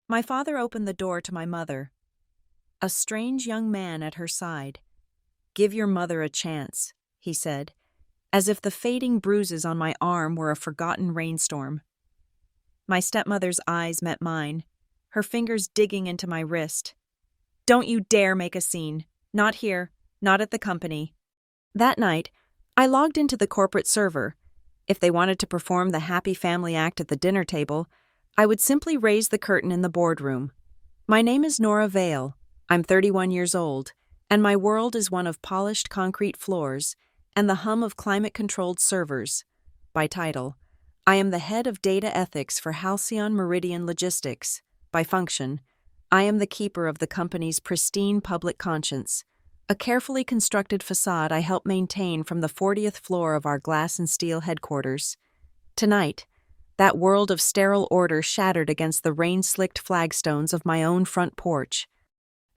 My father opened the door to my mother, a strange young man at her side. "Give your mother a chance," he said, as if the fading bruises on my arm were a forgotten rainstorm. My stepmother's eyes met mine, her fingers digging into my wrist. "Don't you dare make a scene. Not here, not at the company." That night, I logged into the corporate server. If they wanted to perform the happy family act at the dinner table, I would simply raise the curtain in the boardroom. My name is Nora Vale. I'm 31 years old, and my world is one of polished concrete floors and the hum of climate-controlled servers. By title, I am the head of data ethics for Halcyon Meridian Logistics. By function, I am the keeper of the company's pristine public conscience, a carefully constructed facade I help maintain from the 40th floor of our glass and steel headquarters. Tonight, that world of sterile order shattered against the rain-slicked flagstones of my own front porch.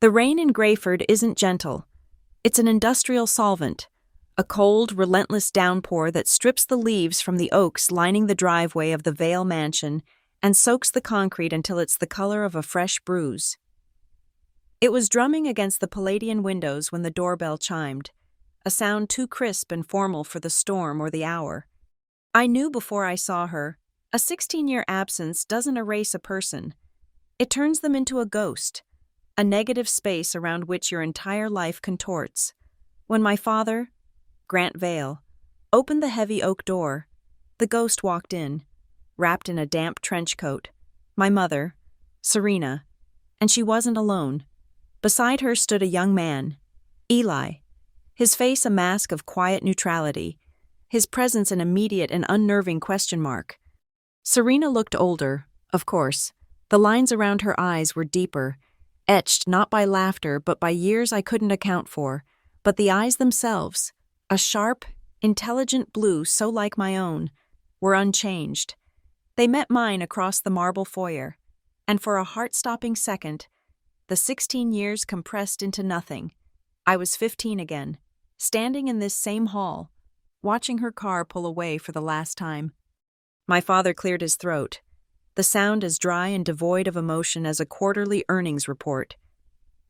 The rain in Grayford isn't gentle. It's an industrial solvent, a cold, relentless downpour that strips the leaves from the oaks lining the driveway of the Vale mansion and soaks the concrete until it's the color of a fresh bruise. It was drumming against the Palladian windows when the doorbell chimed, a sound too crisp and formal for the storm or the hour. I knew before I saw her, a 16-year absence doesn't erase a person. It turns them into a ghost, a negative space around which your entire life contorts. When my father, Grant Vale, opened the heavy oak door, the ghost walked in, wrapped in a damp trench coat. My mother, Serena, and she wasn't alone. Beside her stood a young man, Eli, his face a mask of quiet neutrality, his presence an immediate and unnerving question mark. Serena looked older, of course. The lines around her eyes were deeper, etched not by laughter but by years I couldn't account for, but the eyes themselves, a sharp, intelligent blue so like my own, were unchanged. They met mine across the marble foyer, and for a heart-stopping second, the 16 years compressed into nothing. I was 15 again, standing in this same hall, watching her car pull away for the last time. My father cleared his throat, the sound as dry and devoid of emotion as a quarterly earnings report.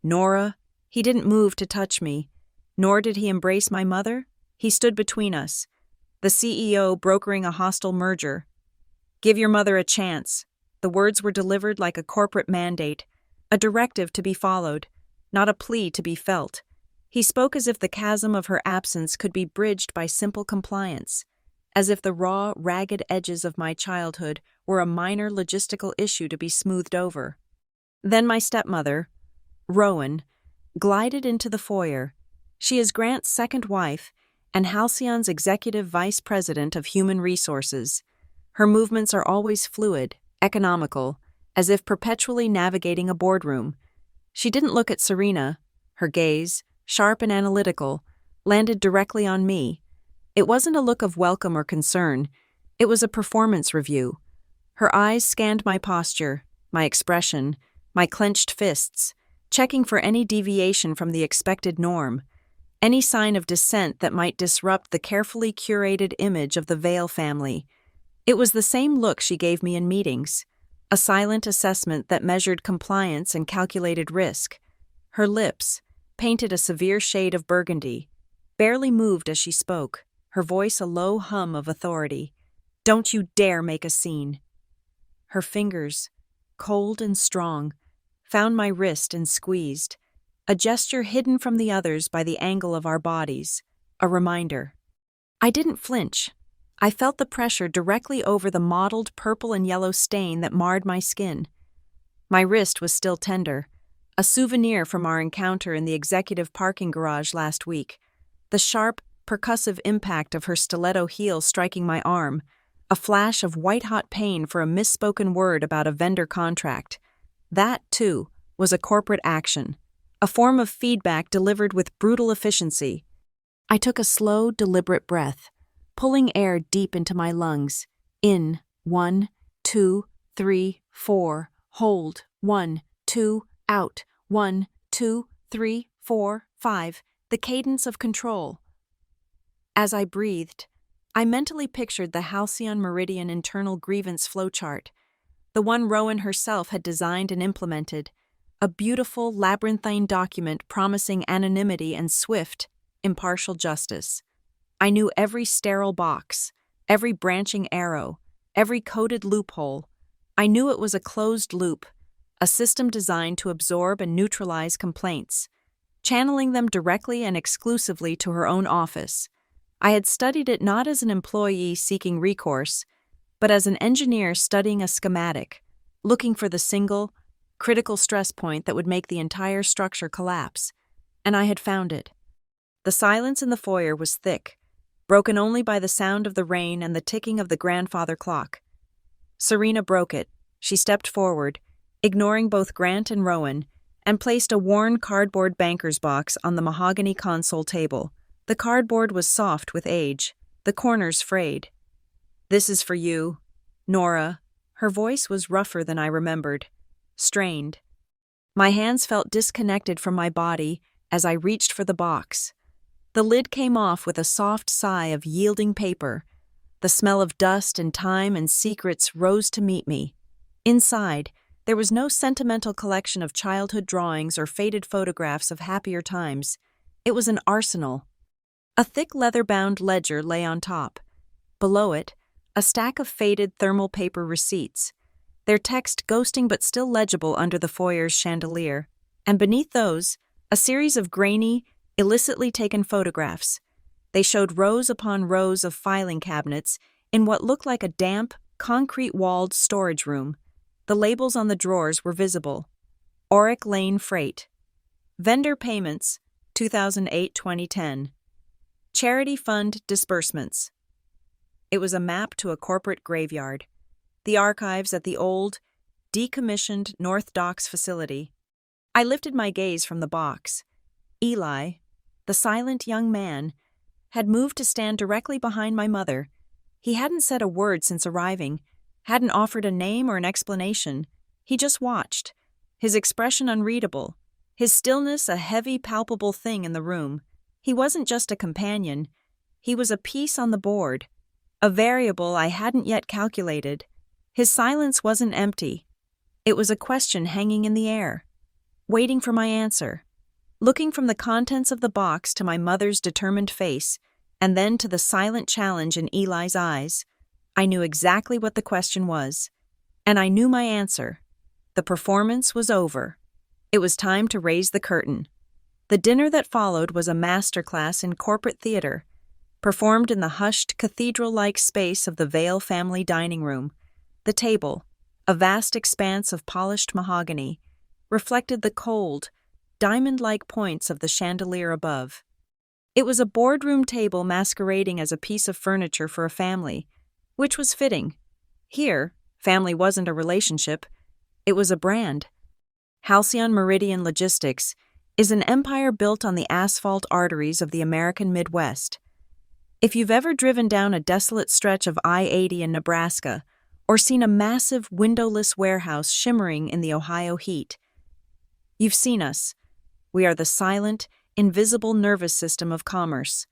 "Nora," he didn't move to touch me, nor did he embrace my mother. He stood between us, the CEO brokering a hostile merger. "Give your mother a chance." The words were delivered like a corporate mandate, a directive to be followed, not a plea to be felt. He spoke as if the chasm of her absence could be bridged by simple compliance, as if the raw, ragged edges of my childhood were a minor logistical issue to be smoothed over. Then my stepmother, Rowan, glided into the foyer. She is Grant's second wife and Halcyon's executive vice president of human resources. Her movements are always fluid, economical, as if perpetually navigating a boardroom. She didn't look at Serena. Her gaze, sharp and analytical, landed directly on me. It wasn't a look of welcome or concern. It was a performance review. Her eyes scanned my posture, my expression, my clenched fists, checking for any deviation from the expected norm, any sign of dissent that might disrupt the carefully curated image of the Vale family. It was the same look she gave me in meetings, a silent assessment that measured compliance and calculated risk. Her lips, painted a severe shade of burgundy, barely moved as she spoke, her voice a low hum of authority. "Don't you dare make a scene." Her fingers, cold and strong, found my wrist and squeezed, a gesture hidden from the others by the angle of our bodies, a reminder. I didn't flinch. I felt the pressure directly over the mottled purple and yellow stain that marred my skin. My wrist was still tender, a souvenir from our encounter in the executive parking garage last week, the sharp, percussive impact of her stiletto heel striking my arm, a flash of white-hot pain for a misspoken word about a vendor contract. That, too, was a corporate action, a form of feedback delivered with brutal efficiency. I took a slow, deliberate breath, pulling air deep into my lungs. In, 1, 2, 3, 4, hold, 1, 2, out, 1, 2, 3, 4, 5, the cadence of control. As I breathed, I mentally pictured the Halcyon Meridian internal grievance flowchart, the one Rowan herself had designed and implemented, a beautiful, labyrinthine document promising anonymity and swift, impartial justice. I knew every sterile box, every branching arrow, every coded loophole. I knew it was a closed loop, a system designed to absorb and neutralize complaints, channeling them directly and exclusively to her own office. I had studied it not as an employee seeking recourse, but as an engineer studying a schematic, looking for the single, critical stress point that would make the entire structure collapse. And I had found it. The silence in the foyer was thick, broken only by the sound of the rain and the ticking of the grandfather clock. Serena broke it. She stepped forward, ignoring both Grant and Rowan, and placed a worn cardboard banker's box on the mahogany console table. The cardboard was soft with age, the corners frayed. "This is for you, Nora." Her voice was rougher than I remembered, strained. My hands felt disconnected from my body as I reached for the box. The lid came off with a soft sigh of yielding paper. The smell of dust and time and secrets rose to meet me. Inside, there was no sentimental collection of childhood drawings or faded photographs of happier times. It was an arsenal. A thick leather-bound ledger lay on top. Below it, a stack of faded thermal paper receipts, their text ghosting but still legible under the foyer's chandelier. And beneath those, a series of grainy, illicitly taken photographs. They showed rows upon rows of filing cabinets in what looked like a damp, concrete-walled storage room. The labels on the drawers were visible. Auric Lane Freight. Vendor payments, 2008-2010. Charity fund disbursements. It was a map to a corporate graveyard. The archives at the old, decommissioned North Docks facility. I lifted my gaze from the box. Eli, the silent young man, had moved to stand directly behind my mother. He hadn't said a word since arriving, hadn't offered a name or an explanation. He just watched, his expression unreadable, his stillness a heavy, palpable thing in the room. He wasn't just a companion. He was a piece on the board, a variable I hadn't yet calculated. His silence wasn't empty. It was a question hanging in the air, waiting for my answer. Looking from the contents of the box to my mother's determined face, and then to the silent challenge in Eli's eyes, I knew exactly what the question was. And I knew my answer. The performance was over. It was time to raise the curtain. The dinner that followed was a masterclass in corporate theater, performed in the hushed, cathedral-like space of the Vale family dining room. The table, a vast expanse of polished mahogany, reflected the cold, diamond-like points of the chandelier above. It was a boardroom table masquerading as a piece of furniture for a family, which was fitting. Here, family wasn't a relationship, it was a brand. Halcyon Meridian Logistics is an empire built on the asphalt arteries of the American Midwest. If you've ever driven down a desolate stretch of I-80 in Nebraska, or seen a massive windowless warehouse shimmering in the Ohio heat, you've seen us. We are the silent, invisible nervous system of commerce,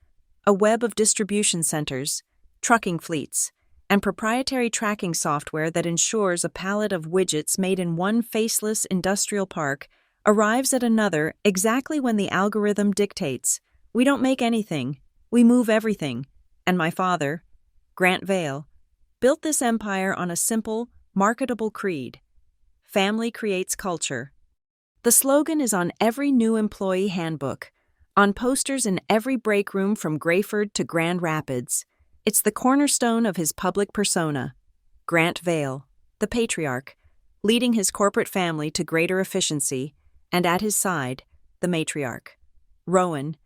a web of distribution centers, trucking fleets, and proprietary tracking software that ensures a pallet of widgets made in one faceless industrial park arrives at another exactly when the algorithm dictates. We don't make anything, we move everything. And my father, Grant Vale, built this empire on a simple, marketable creed. Family creates culture. The slogan is on every new employee handbook, on posters in every break room from Grayford to Grand Rapids. It's the cornerstone of his public persona. Grant Vale, the patriarch, leading his corporate family to greater efficiency, and at his side, the matriarch, Rowan,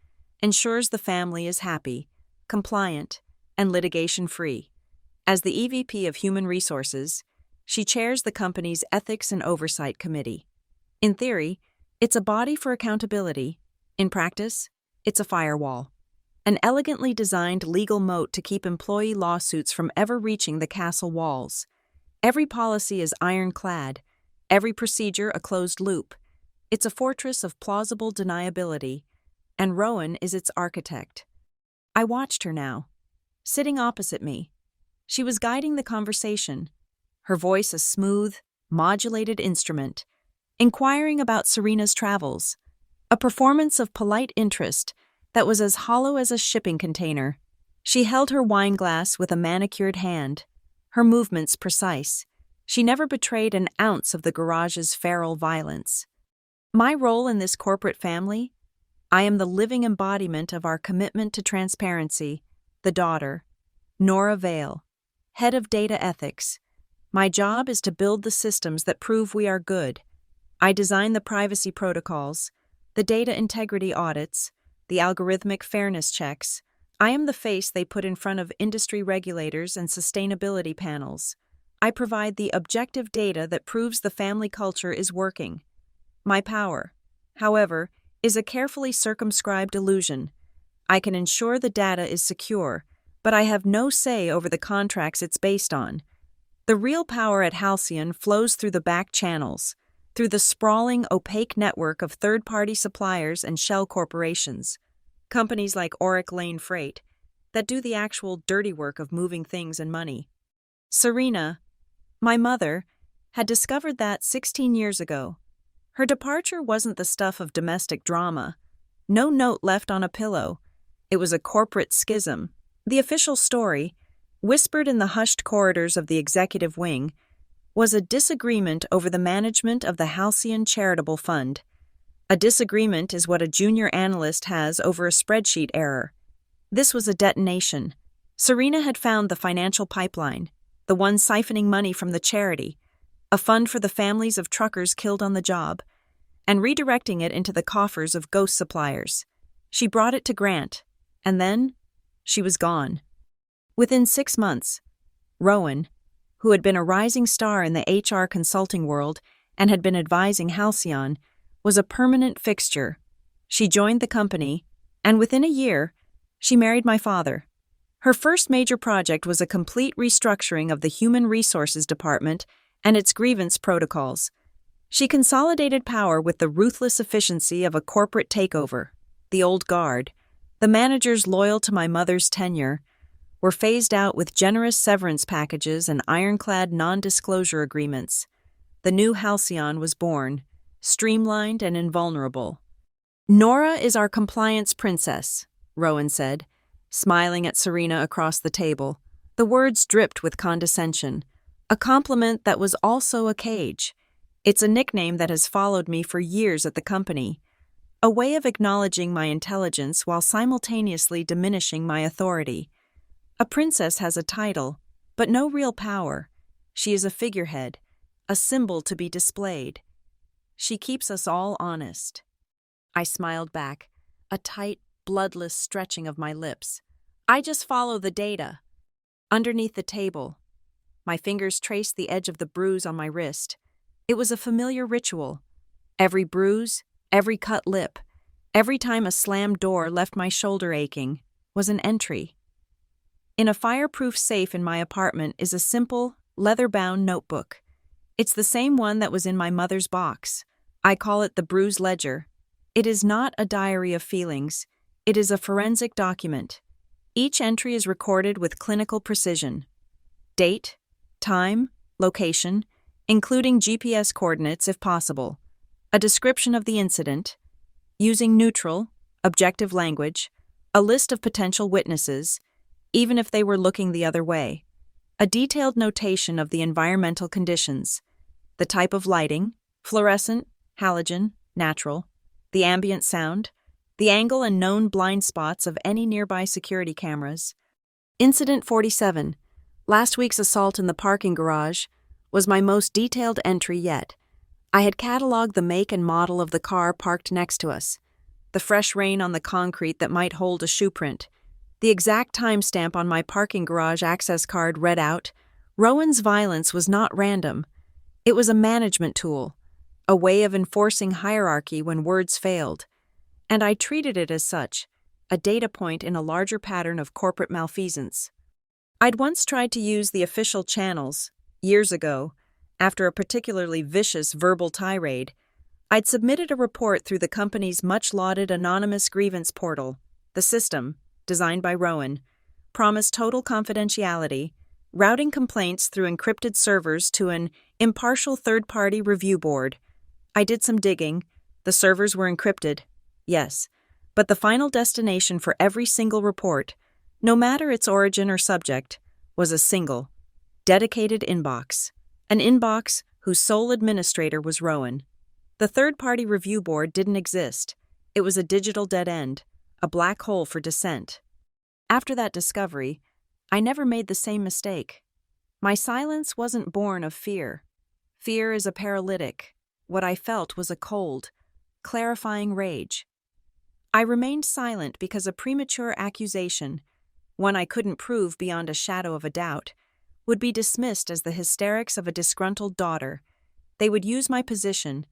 ensures the family is happy, compliant, and litigation-free. As the EVP of Human Resources, she chairs the company's Ethics and Oversight Committee. In theory, it's a body for accountability. In practice, it's a firewall. An elegantly designed legal moat to keep employee lawsuits from ever reaching the castle walls. Every policy is ironclad, every procedure a closed loop. It's a fortress of plausible deniability, and Rowan is its architect. I watched her now, sitting opposite me. She was guiding the conversation, her voice a smooth, modulated instrument, inquiring about Serena's travels, a performance of polite interest that was as hollow as a shipping container. She held her wine glass with a manicured hand, her movements precise. She never betrayed an ounce of the garage's feral violence. My role in this corporate family? I am the living embodiment of our commitment to transparency, the daughter, Nora Vale, head of data ethics. My job is to build the systems that prove we are good. I design the privacy protocols, the data integrity audits, the algorithmic fairness checks. I am the face they put in front of industry regulators and sustainability panels. I provide the objective data that proves the family culture is working. My power, however, is a carefully circumscribed illusion. I can ensure the data is secure, but I have no say over the contracts it's based on. The real power at Halcyon flows through the back channels, through the sprawling, opaque network of third-party suppliers and shell corporations, companies like Auric Lane Freight, that do the actual dirty work of moving things and money. Serena, my mother, had discovered that 16 years ago. Her departure wasn't the stuff of domestic drama. No note left on a pillow. It was a corporate schism. The official story, whispered in the hushed corridors of the executive wing, was a disagreement over the management of the Halcyon Charitable Fund. A disagreement is what a junior analyst has over a spreadsheet error. This was a detonation. Serena had found the financial pipeline, the one siphoning money from the charity, a fund for the families of truckers killed on the job, and redirecting it into the coffers of ghost suppliers. She brought it to Grant, and then she was gone. Within 6 months, Rowan, who had been a rising star in the HR consulting world and had been advising Halcyon, was a permanent fixture. She joined the company, and within a year, she married my father. Her first major project was a complete restructuring of the Human Resources Department and its grievance protocols. She consolidated power with the ruthless efficiency of a corporate takeover. The old guard, the managers loyal to my mother's tenure, were phased out with generous severance packages and ironclad non-disclosure agreements. The new Halcyon was born, streamlined and invulnerable. "Nora is our compliance princess," Rowan said, smiling at Serena across the table. The words dripped with condescension, a compliment that was also a cage. It's a nickname that has followed me for years at the company, a way of acknowledging my intelligence while simultaneously diminishing my authority. A princess has a title, but no real power. She is a figurehead, a symbol to be displayed. She keeps us all honest. I smiled back, a tight, bloodless stretching of my lips. I just follow the data. Underneath the table, my fingers traced the edge of the bruise on my wrist. It was a familiar ritual. Every bruise, every cut lip, every time a slammed door left my shoulder aching, was an entry. In a fireproof safe in my apartment is a simple, leather-bound notebook. It's the same one that was in my mother's box. I call it the bruise ledger. It is not a diary of feelings. It is a forensic document. Each entry is recorded with clinical precision. Date, time, location, including GPS coordinates if possible. A description of the incident, using neutral, objective language, a list of potential witnesses, even if they were looking the other way. A detailed notation of the environmental conditions, the type of lighting, fluorescent, halogen, natural, the ambient sound, the angle and known blind spots of any nearby security cameras. Incident 47, last week's assault in the parking garage, was my most detailed entry yet. I had cataloged the make and model of the car parked next to us, the fresh rain on the concrete that might hold a shoe print. The exact timestamp on my parking garage access card read out, Rowan's violence was not random. It was a management tool, a way of enforcing hierarchy when words failed. And I treated it as such, a data point in a larger pattern of corporate malfeasance. I'd once tried to use the official channels, years ago, after a particularly vicious verbal tirade. I'd submitted a report through the company's much-lauded anonymous grievance portal. The system, designed by Rowan, promised total confidentiality, routing complaints through encrypted servers to an impartial third-party review board. I did some digging. The servers were encrypted, yes, but the final destination for every single report, no matter its origin or subject, was a single, dedicated inbox. An inbox whose sole administrator was Rowan. The third-party review board didn't exist. It was a digital dead end, a black hole for dissent. After that discovery, I never made the same mistake. My silence wasn't born of fear. Fear is a paralytic. What I felt was a cold, clarifying rage. I remained silent because a premature accusation, one I couldn't prove beyond a shadow of a doubt, would be dismissed as the hysterics of a disgruntled daughter. They would use my position,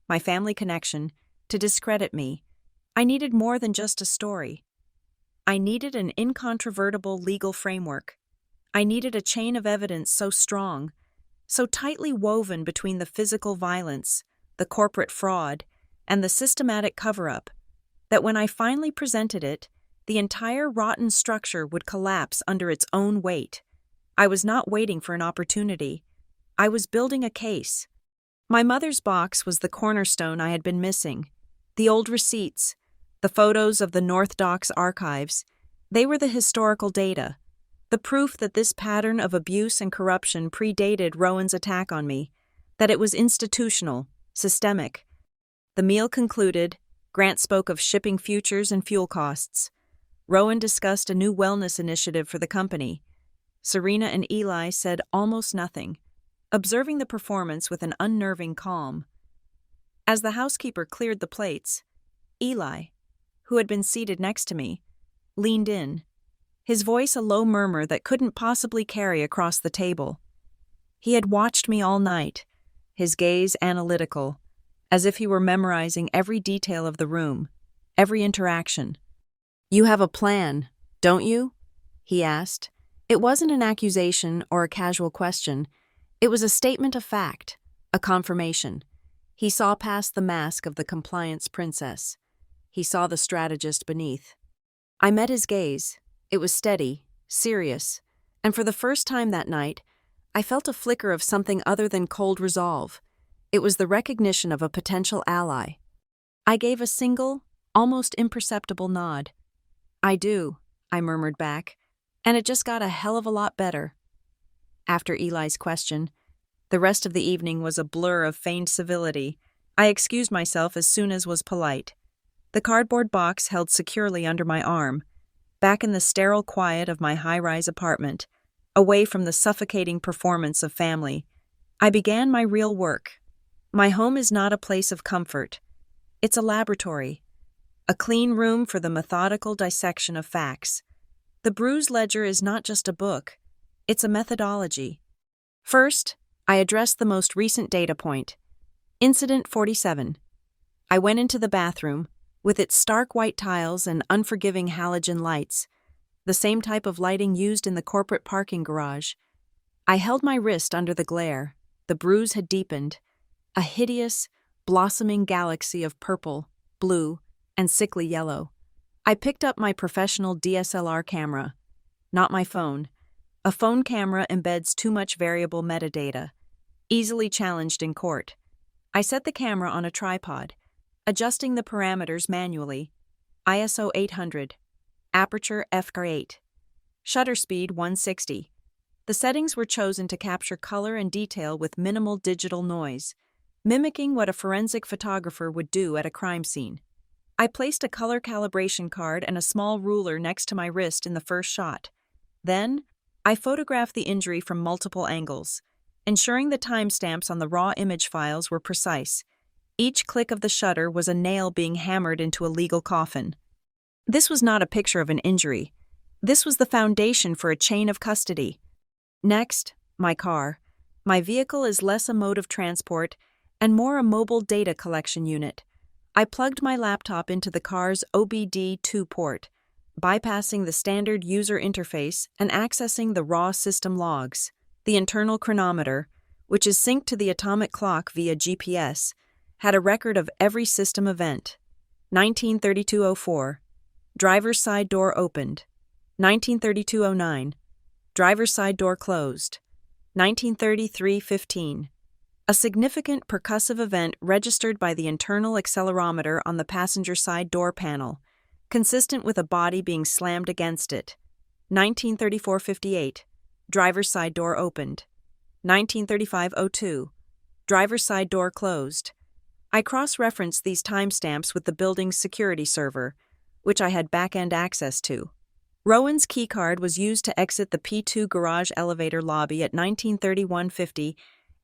my family connection, to discredit me. I needed more than just a story. I needed an incontrovertible legal framework. I needed a chain of evidence so strong, so tightly woven between the physical violence, the corporate fraud, and the systematic cover-up, that when I finally presented it, the entire rotten structure would collapse under its own weight. I was not waiting for an opportunity. I was building a case. My mother's box was the cornerstone I had been missing. The old receipts, the photos of the North Docks archives, they were the historical data, the proof that this pattern of abuse and corruption predated Rowan's attack on me, that it was institutional, systemic. The meal concluded, Grant spoke of shipping futures and fuel costs. Rowan discussed a new wellness initiative for the company. Serena and Eli said almost nothing, observing the performance with an unnerving calm. As the housekeeper cleared the plates, Eli, who had been seated next to me, leaned in, his voice a low murmur that couldn't possibly carry across the table. He had watched me all night, his gaze analytical, as if he were memorizing every detail of the room, every interaction. "You have a plan, don't you?" he asked. It wasn't an accusation or a casual question. It was a statement of fact, a confirmation. He saw past the mask of the compliance princess. He saw the strategist beneath. I met his gaze. It was steady, serious, and for the first time that night, I felt a flicker of something other than cold resolve. It was the recognition of a potential ally. I gave a single, almost imperceptible nod. "I do," I murmured back, and it just got a hell of a lot better. After Eli's question, the rest of the evening was a blur of feigned civility. I excused myself as soon as was polite. The cardboard box held securely under my arm, back in the sterile quiet of my high-rise apartment, away from the suffocating performance of family. I began my real work. My home is not a place of comfort. It's a laboratory, a clean room for the methodical dissection of facts. The bruise ledger is not just a book, it's a methodology. First, I addressed the most recent data point. Incident 47. I went into the bathroom, with its stark white tiles and unforgiving halogen lights, the same type of lighting used in the corporate parking garage. I held my wrist under the glare. The bruise had deepened, a hideous, blossoming galaxy of purple, blue, and sickly yellow. I picked up my professional DSLR camera, not my phone. A phone camera embeds too much variable metadata, easily challenged in court. I set the camera on a tripod, adjusting the parameters manually. ISO 800, aperture f/8, shutter speed 160. The settings were chosen to capture color and detail with minimal digital noise, mimicking what a forensic photographer would do at a crime scene. I placed a color calibration card and a small ruler next to my wrist in the first shot. Then, I photographed the injury from multiple angles, ensuring the timestamps on the raw image files were precise. Each click of the shutter was a nail being hammered into a legal coffin. This was not a picture of an injury. This was the foundation for a chain of custody. Next, my car. My vehicle is less a mode of transport and more a mobile data collection unit. I plugged my laptop into the car's OBD2 port, bypassing the standard user interface and accessing the raw system logs. The internal chronometer, which is synced to the atomic clock via GPS, had a record of every system event. 1932:04, driver's side door opened. 1932:09, Driver's side door closed. 1933-15. A significant percussive event registered by the internal accelerometer on the passenger side door panel, consistent with a body being slammed against it. 1934-58. Driver's side door opened. 1935-02. Driver's side door closed. I cross-referenced these timestamps with the building's security server, which I had back-end access to. Rowan's keycard was used to exit the P2 garage elevator lobby at 1931-50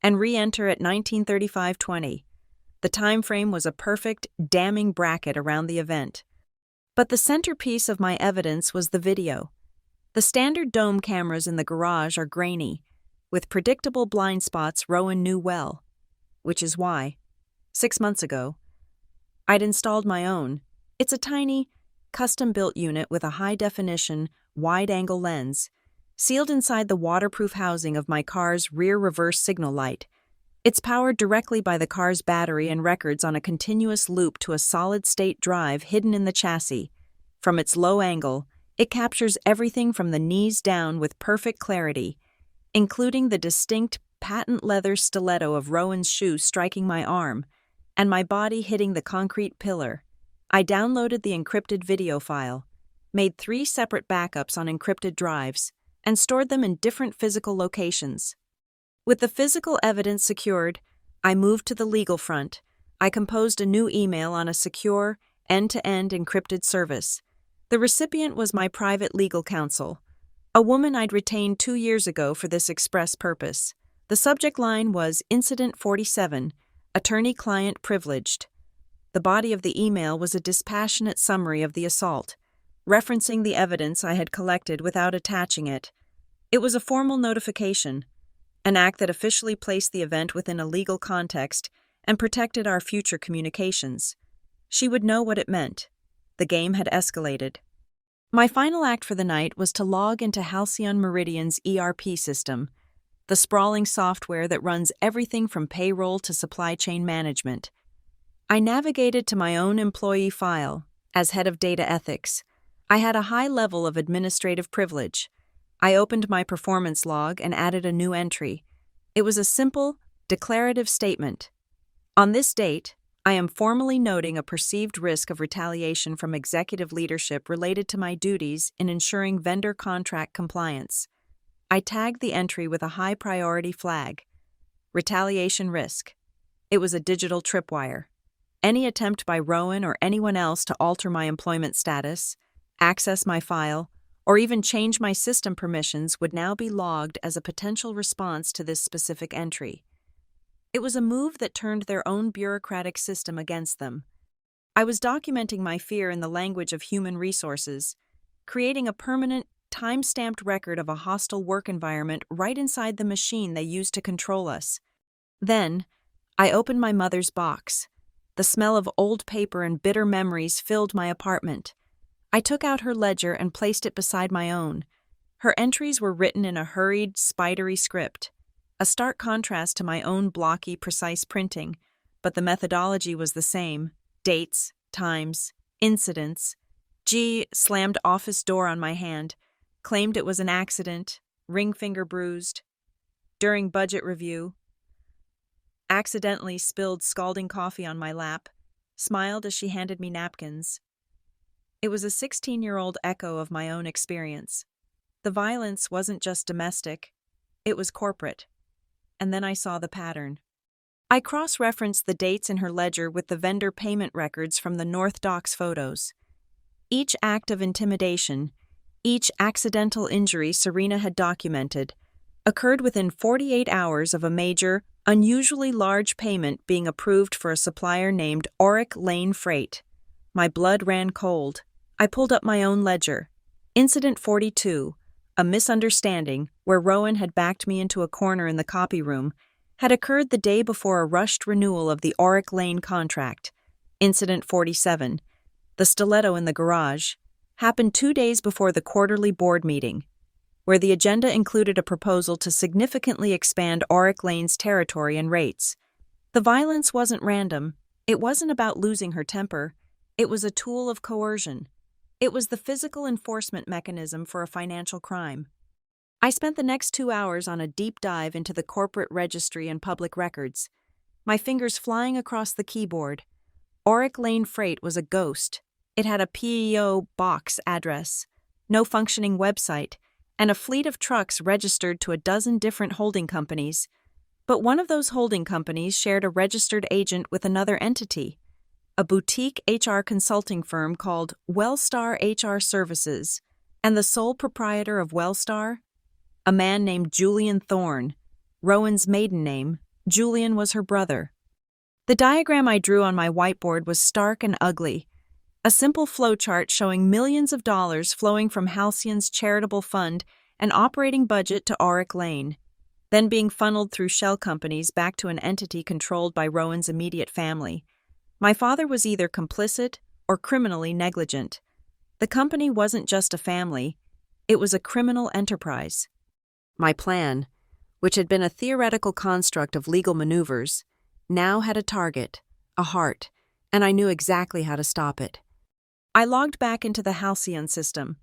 and re-enter at 1935-20. The time frame was a perfect, damning bracket around the event. But the centerpiece of my evidence was the video. The standard dome cameras in the garage are grainy, with predictable blind spots Rowan knew well, which is why, 6 months ago, I'd installed my own. It's a tiny, custom-built unit with a high-definition, wide-angle lens, sealed inside the waterproof housing of my car's rear reverse signal light. It's powered directly by the car's battery and records on a continuous loop to a solid-state drive hidden in the chassis. From its low angle, it captures everything from the knees down with perfect clarity, including the distinct patent leather stiletto of Rowan's shoe striking my arm, and my body hitting the concrete pillar. I downloaded the encrypted video file, made 3 separate backups on encrypted drives, and stored them in different physical locations. With the physical evidence secured, I moved to the legal front. I composed a new email on a secure, end-to-end encrypted service. The recipient was my private legal counsel, a woman I'd retained 2 years ago for this express purpose. The subject line was Incident 47, Attorney-Client Privileged. The body of the email was a dispassionate summary of the assault, referencing the evidence I had collected without attaching it. It was a formal notification, an act that officially placed the event within a legal context and protected our future communications. She would know what it meant. The game had escalated. My final act for the night was to log into Halcyon Meridian's ERP system, the sprawling software that runs everything from payroll to supply chain management. I navigated to my own employee file. As head of data ethics, I had a high level of administrative privilege. I opened my performance log and added a new entry. It was a simple, declarative statement. On this date, I am formally noting a perceived risk of retaliation from executive leadership related to my duties in ensuring vendor contract compliance. I tagged the entry with a high-priority flag. Retaliation risk. It was a digital tripwire. Any attempt by Rowan or anyone else to alter my employment status, access my file, or even change my system permissions would now be logged as a potential response to this specific entry. It was a move that turned their own bureaucratic system against them. I was documenting my fear in the language of human resources, creating a permanent, time-stamped record of a hostile work environment right inside the machine they used to control us. Then, I opened my mother's box. The smell of old paper and bitter memories filled my apartment. I took out her ledger and placed it beside my own. Her entries were written in a hurried, spidery script, a stark contrast to my own blocky, precise printing, but the methodology was the same. Dates, times, incidents. G slammed office door on my hand, claimed it was an accident, ring finger bruised. During budget review, accidentally spilled scalding coffee on my lap, smiled as she handed me napkins. It was a 16-year-old echo of my own experience. The violence wasn't just domestic, it was corporate. And then I saw the pattern. I cross-referenced the dates in her ledger with the vendor payment records from the North Docks photos. Each act of intimidation, each accidental injury Serena had documented, occurred within 48 hours of a major, unusually large payment being approved for a supplier named Auric Lane Freight. My blood ran cold. I pulled up my own ledger. Incident 42, a misunderstanding where Rowan had backed me into a corner in the copy room, had occurred the day before a rushed renewal of the Auric Lane contract. Incident 47, the stiletto in the garage, happened 2 days before the quarterly board meeting, where the agenda included a proposal to significantly expand Auric Lane's territory and rates. The violence wasn't random. It wasn't about losing her temper. It was a tool of coercion. It was the physical enforcement mechanism for a financial crime. I spent the next 2 hours on a deep dive into the corporate registry and public records, my fingers flying across the keyboard. Auric Lane Freight was a ghost. It had a PEO box address, no functioning website, and a fleet of trucks registered to a dozen different holding companies. But one of those holding companies shared a registered agent with another entity, a boutique HR consulting firm called Wellstar HR Services, and the sole proprietor of Wellstar, a man named Julian Thorne. Rowan's maiden name, Julian, was her brother. The diagram I drew on my whiteboard was stark and ugly, a simple flowchart showing millions of dollars flowing from Halcyon's charitable fund and operating budget to Auric Lane, then being funneled through shell companies back to an entity controlled by Rowan's immediate family. My father was either complicit or criminally negligent. The company wasn't just a family, it was a criminal enterprise. My plan, which had been a theoretical construct of legal maneuvers, now had a target, a heart, and I knew exactly how to stop it. I logged back into the Halcyon system.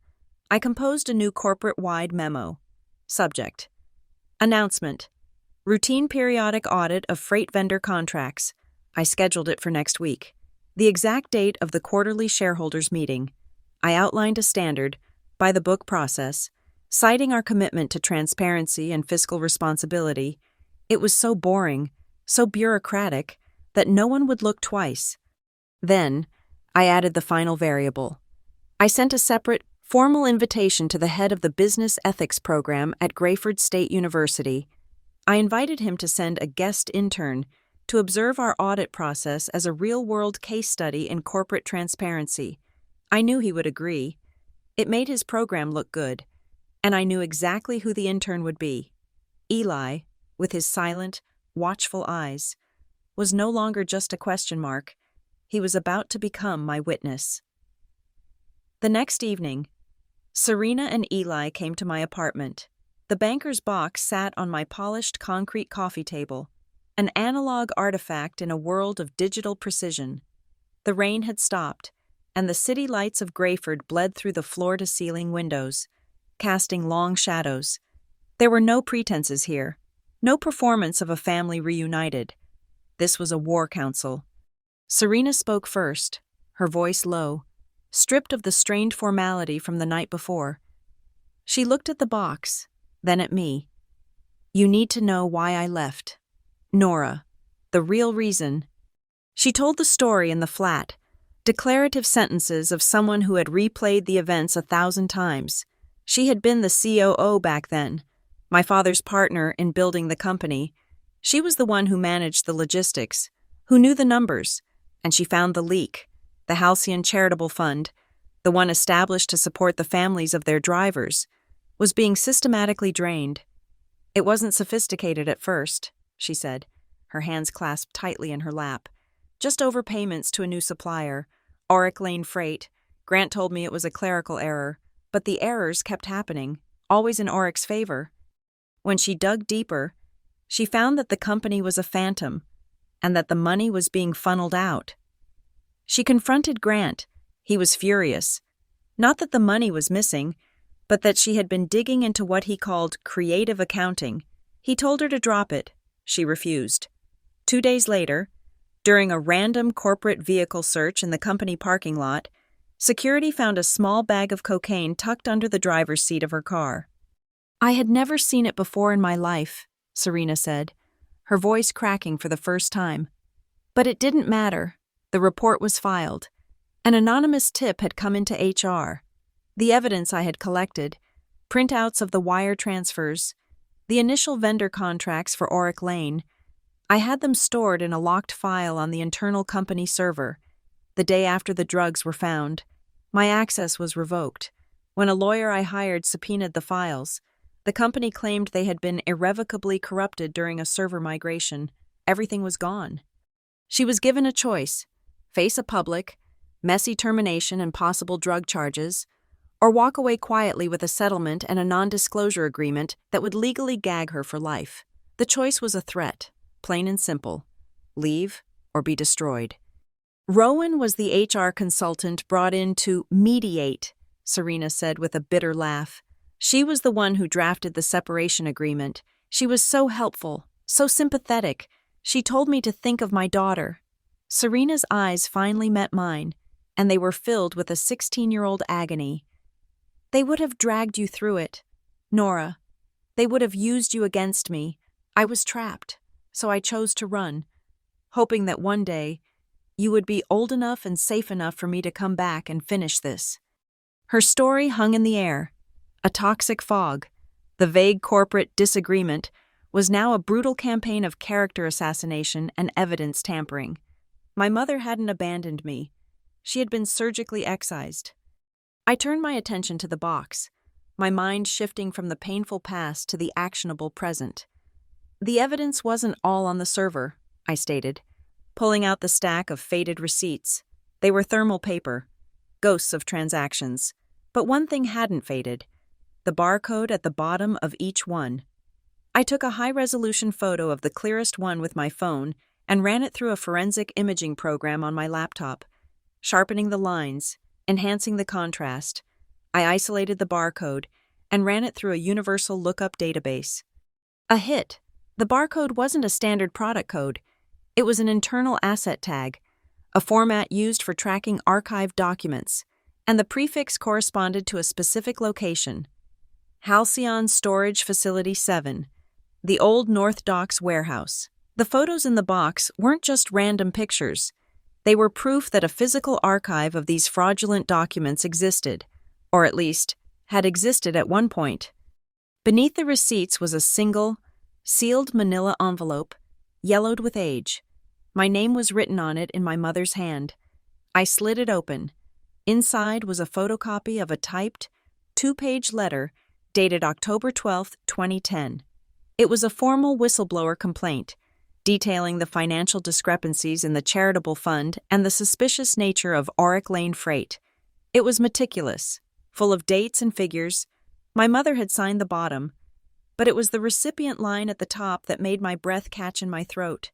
I composed a new corporate-wide memo. Subject: Announcement: Routine periodic audit of freight vendor contracts. I scheduled it for next week. The exact date of the quarterly shareholders' meeting. I outlined a standard, by-the-book process, citing our commitment to transparency and fiscal responsibility. It was so boring, so bureaucratic, that no one would look twice. Then, I added the final variable. I sent a separate, formal invitation to the head of the Business Ethics Program at Grayford State University. I invited him to send a guest intern to observe our audit process as a real-world case study in corporate transparency. I knew he would agree. It made his program look good, and I knew exactly who the intern would be. Eli, with his silent, watchful eyes, was no longer just a question mark. He was about to become my witness. The next evening, Serena and Eli came to my apartment. The banker's box sat on my polished concrete coffee table, an analog artifact in a world of digital precision. The rain had stopped, and the city lights of Grayford bled through the floor-to-ceiling windows, casting long shadows. There were no pretenses here, no performance of a family reunited. This was a war council. Serena spoke first, her voice low, stripped of the strained formality from the night before. She looked at the box, then at me. "You need to know why I left. Nora, the real reason." She told the story in the flat, declarative sentences of someone who had replayed the events 1,000 times. She had been the COO back then, my father's partner in building the company. She was the one who managed the logistics, who knew the numbers, and she found the leak, the Halcyon Charitable Fund, the one established to support the families of their drivers, was being systematically drained. "It wasn't sophisticated at first," she said, her hands clasped tightly in her lap. "Just overpayments to a new supplier, Auric Lane Freight. Grant told me it was a clerical error, but the errors kept happening, always in Auric's favor. When she dug deeper, she found that the company was a phantom, and that the money was being funneled out. She confronted Grant. He was furious. Not that the money was missing, but that she had been digging into what he called creative accounting. He told her to drop it. She refused. 2 days later, during a random corporate vehicle search in the company parking lot, security found a small bag of cocaine tucked under the driver's seat of her car. "I had never seen it before in my life," Serena said, her voice cracking for the first time. "But it didn't matter. The report was filed. An anonymous tip had come into HR. The evidence I had collected, printouts of the wire transfers, the initial vendor contracts for Auric Lane, I had them stored in a locked file on the internal company server. The day after the drugs were found, my access was revoked. When a lawyer I hired subpoenaed the files, the company claimed they had been irrevocably corrupted during a server migration. Everything was gone. She was given a choice: face a public, messy termination and possible drug charges, or walk away quietly with a settlement and a non-disclosure agreement that would legally gag her for life. The choice was a threat, plain and simple: leave or be destroyed. Rowan was the HR consultant brought in to mediate, Serena said with a bitter laugh. She was the one who drafted the separation agreement. She was so helpful, so sympathetic. She told me to think of my daughter. Serena's eyes finally met mine, and they were filled with a 16-year-old agony. They would have dragged you through it, Nora. They would have used you against me. I was trapped, so I chose to run, hoping that one day you would be old enough and safe enough for me to come back and finish this. Her story hung in the air, a toxic fog. The vague corporate disagreement was now a brutal campaign of character assassination and evidence tampering. My mother hadn't abandoned me. She had been surgically excised. I turned my attention to the box, my mind shifting from the painful past to the actionable present. The evidence wasn't all on the server, I stated, pulling out the stack of faded receipts. They were thermal paper, ghosts of transactions. But one thing hadn't faded: the barcode at the bottom of each one. I took a high-resolution photo of the clearest one with my phone and ran it through a forensic imaging program on my laptop, sharpening the lines, enhancing the contrast. I isolated the barcode and ran it through a universal lookup database. A hit. The barcode wasn't a standard product code. It was an internal asset tag, a format used for tracking archived documents, and the prefix corresponded to a specific location: Halcyon Storage Facility 7, the old North Docks warehouse. The photos in the box weren't just random pictures. They were proof that a physical archive of these fraudulent documents existed, or at least had existed at one point. Beneath the receipts was a single, sealed manila envelope, yellowed with age. My name was written on it in my mother's hand. I slid it open. Inside was a photocopy of a typed, 2-page letter dated October 12, 2010. It was a formal whistleblower complaint, detailing the financial discrepancies in the charitable fund and the suspicious nature of Auric Lane Freight. It was meticulous, full of dates and figures. My mother had signed the bottom, but it was the recipient line at the top that made my breath catch in my throat.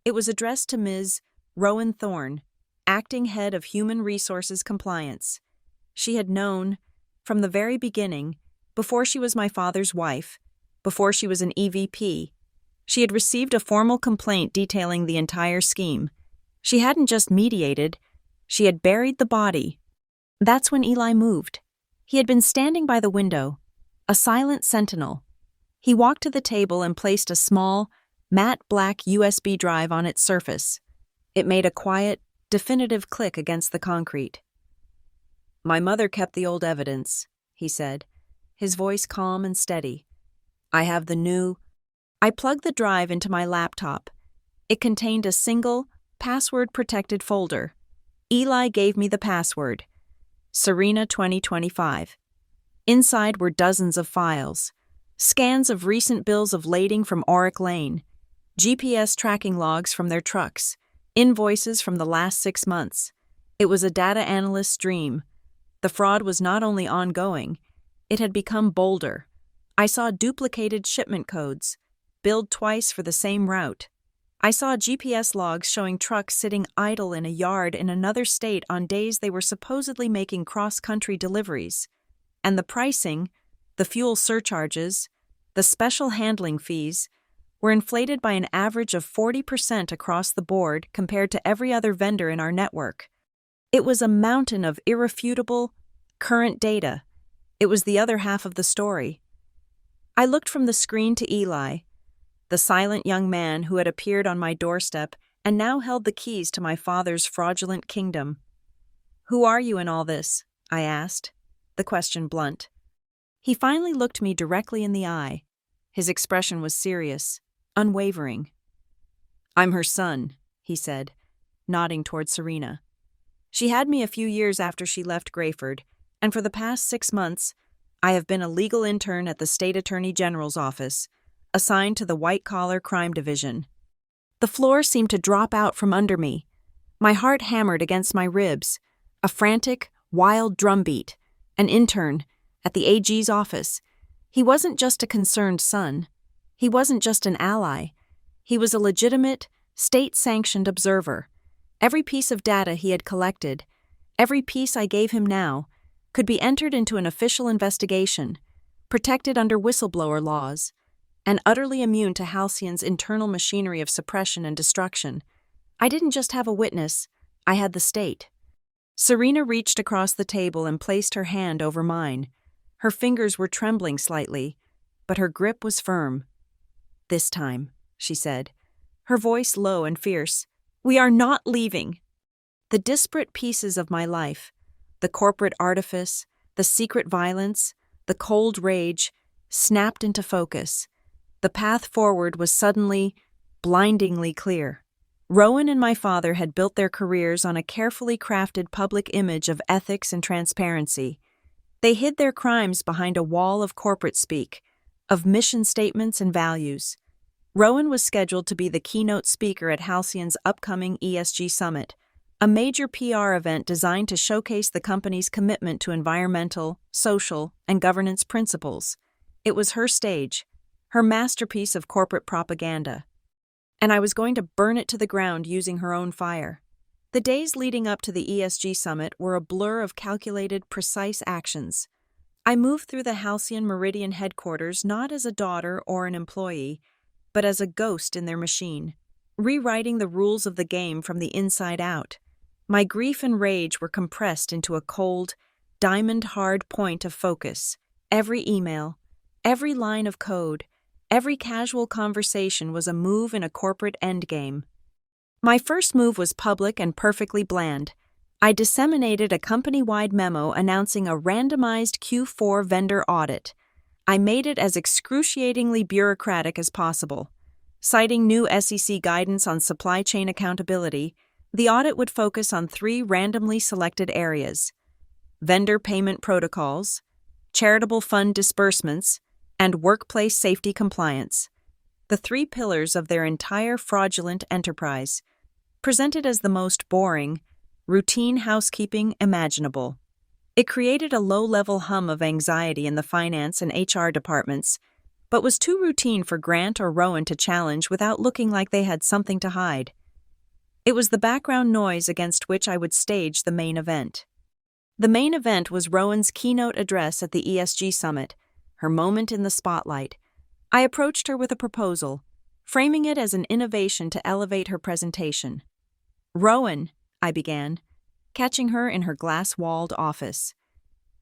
It was addressed to Ms. Rowan Thorne, Acting Head of Human Resources Compliance. She had known, from the very beginning, before she was my father's wife, before she was an EVP, she had received a formal complaint detailing the entire scheme. She hadn't just mediated, she had buried the body. That's when Eli moved. He had been standing by the window, a silent sentinel. He walked to the table and placed a small, matte black USB drive on its surface. It made a quiet, definitive click against the concrete. "My mother kept the old evidence," he said, his voice calm and steady. "I have the new—" I plugged the drive into my laptop. It contained a single, password-protected folder. Eli gave me the password: Serena 2025. Inside were dozens of files, scans of recent bills of lading from Auric Lane, GPS tracking logs from their trucks, invoices from the last 6 months. It was a data analyst's dream. The fraud was not only ongoing, it had become bolder. I saw duplicated shipment codes, billed twice for the same route. I saw GPS logs showing trucks sitting idle in a yard in another state on days they were supposedly making cross-country deliveries. And the pricing, the fuel surcharges, the special handling fees, were inflated by an average of 40% across the board compared to every other vendor in our network. It was a mountain of irrefutable, current data. It was the other half of the story. I looked from the screen to Eli, the silent young man who had appeared on my doorstep and now held the keys to my father's fraudulent kingdom. "Who are you in all this?" I asked, the question blunt. He finally looked me directly in the eye. His expression was serious, unwavering. "I'm her son," he said, nodding toward Serena. "She had me a few years after she left Grayford, and for the past 6 months, I have been a legal intern at the State Attorney General's office, assigned to the White-Collar Crime Division." The floor seemed to drop out from under me. My heart hammered against my ribs, a frantic, wild drumbeat. An intern at the AG's office. He wasn't just a concerned son. He wasn't just an ally. He was a legitimate, state-sanctioned observer. Every piece of data he had collected, every piece I gave him now, could be entered into an official investigation. protected under whistleblower laws, and utterly immune to Halcyon's internal machinery of suppression and destruction. I didn't just have a witness, I had the state. Serena reached across the table and placed her hand over mine. Her fingers were trembling slightly, but her grip was firm. "This time," she said, her voice low and fierce, "we are not leaving." The disparate pieces of my life, the corporate artifice, the secret violence, the cold rage, snapped into focus. The path forward was suddenly, blindingly clear. Rowan and my father had built their careers on a carefully crafted public image of ethics and transparency. They hid their crimes behind a wall of corporate speak, of mission statements and values. Rowan was scheduled to be the keynote speaker at Halcyon's upcoming ESG Summit, a major PR event designed to showcase the company's commitment to environmental, social, and governance principles. It was her stage, her masterpiece of corporate propaganda. And I was going to burn it to the ground using her own fire. The days leading up to the ESG Summit were a blur of calculated, precise actions. I moved through the Halcyon Meridian headquarters not as a daughter or an employee, but as a ghost in their machine, rewriting the rules of the game from the inside out. My grief and rage were compressed into a cold, diamond-hard point of focus. Every email, every line of code, every casual conversation was a move in a corporate endgame. My first move was public and perfectly bland. I disseminated a company-wide memo announcing a randomized Q4 vendor audit. I made it as excruciatingly bureaucratic as possible. Citing new SEC guidance on supply chain accountability, the audit would focus on 3 randomly selected areas: vendor payment protocols, charitable fund disbursements, and workplace safety compliance. The 3 pillars of their entire fraudulent enterprise, presented as the most boring, routine housekeeping imaginable. It created a low-level hum of anxiety in the finance and HR departments, but was too routine for Grant or Rowan to challenge without looking like they had something to hide. It was the background noise against which I would stage the main event. The main event was Rowan's keynote address at the ESG Summit, her moment in the spotlight. I approached her with a proposal, framing it as an innovation to elevate her presentation. "Rowan," I began, catching her in her glass-walled office.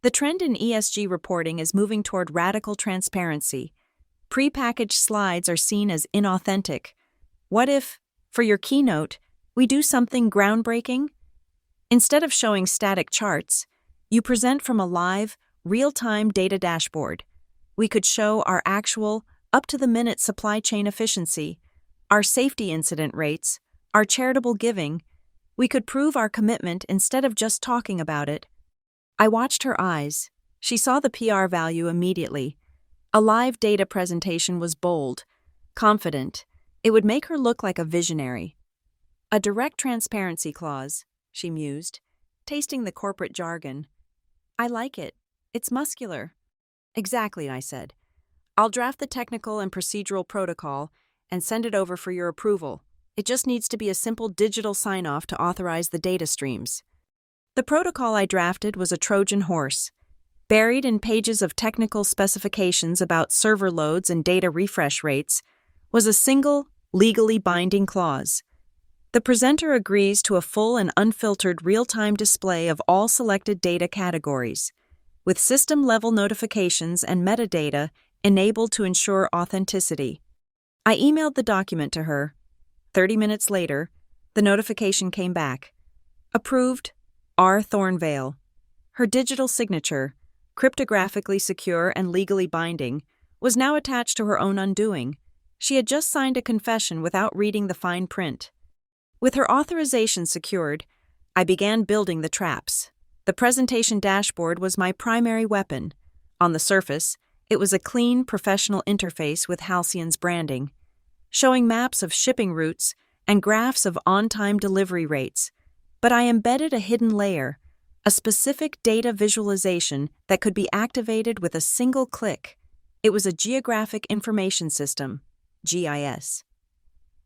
"The trend in ESG reporting is moving toward radical transparency. Pre-packaged slides are seen as inauthentic. What if, for your keynote, we do something groundbreaking? Instead of showing static charts, you present from a live, real-time data dashboard. We could show our actual, up-to-the-minute supply chain efficiency, our safety incident rates, our charitable giving. We could prove our commitment instead of just talking about it." I watched her eyes. She saw the PR value immediately. A live data presentation was bold, confident. It would make her look like a visionary. "A direct transparency clause," she mused, tasting the corporate jargon. "I like it. It's muscular." "Exactly," I said. "I'll draft the technical and procedural protocol and send it over for your approval. It just needs to be a simple digital sign-off to authorize the data streams." The protocol I drafted was a Trojan horse. Buried in pages of technical specifications about server loads and data refresh rates was a single, legally binding clause. The presenter agrees to a full and unfiltered real-time display of all selected data categories, with system-level notifications and metadata enabled to ensure authenticity. I emailed the document to her. 30 minutes later, the notification came back. Approved, R. Thornvale. Her digital signature, cryptographically secure and legally binding, was now attached to her own undoing. She had just signed a confession without reading the fine print. With her authorization secured, I began building the traps. The presentation dashboard was my primary weapon. On the surface, it was a clean, professional interface with Halcyon's branding, showing maps of shipping routes and graphs of on-time delivery rates. But I embedded a hidden layer, a specific data visualization that could be activated with a single click. It was a Geographic Information System, GIS.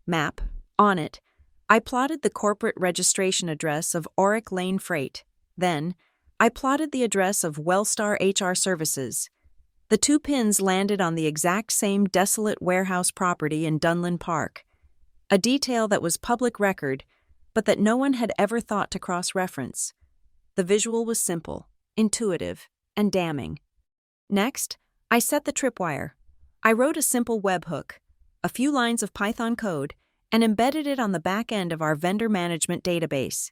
Map. On it, I plotted the corporate registration address of Auric Lane Freight. Then, I plotted the address of Wellstar HR Services. The 2 pins landed on the exact same desolate warehouse property in Dunlin Park, a detail that was public record, but that no one had ever thought to cross-reference. The visual was simple, intuitive, and damning. Next, I set the tripwire. I wrote a simple webhook, a few lines of Python code, and embedded it on the back end of our vendor management database.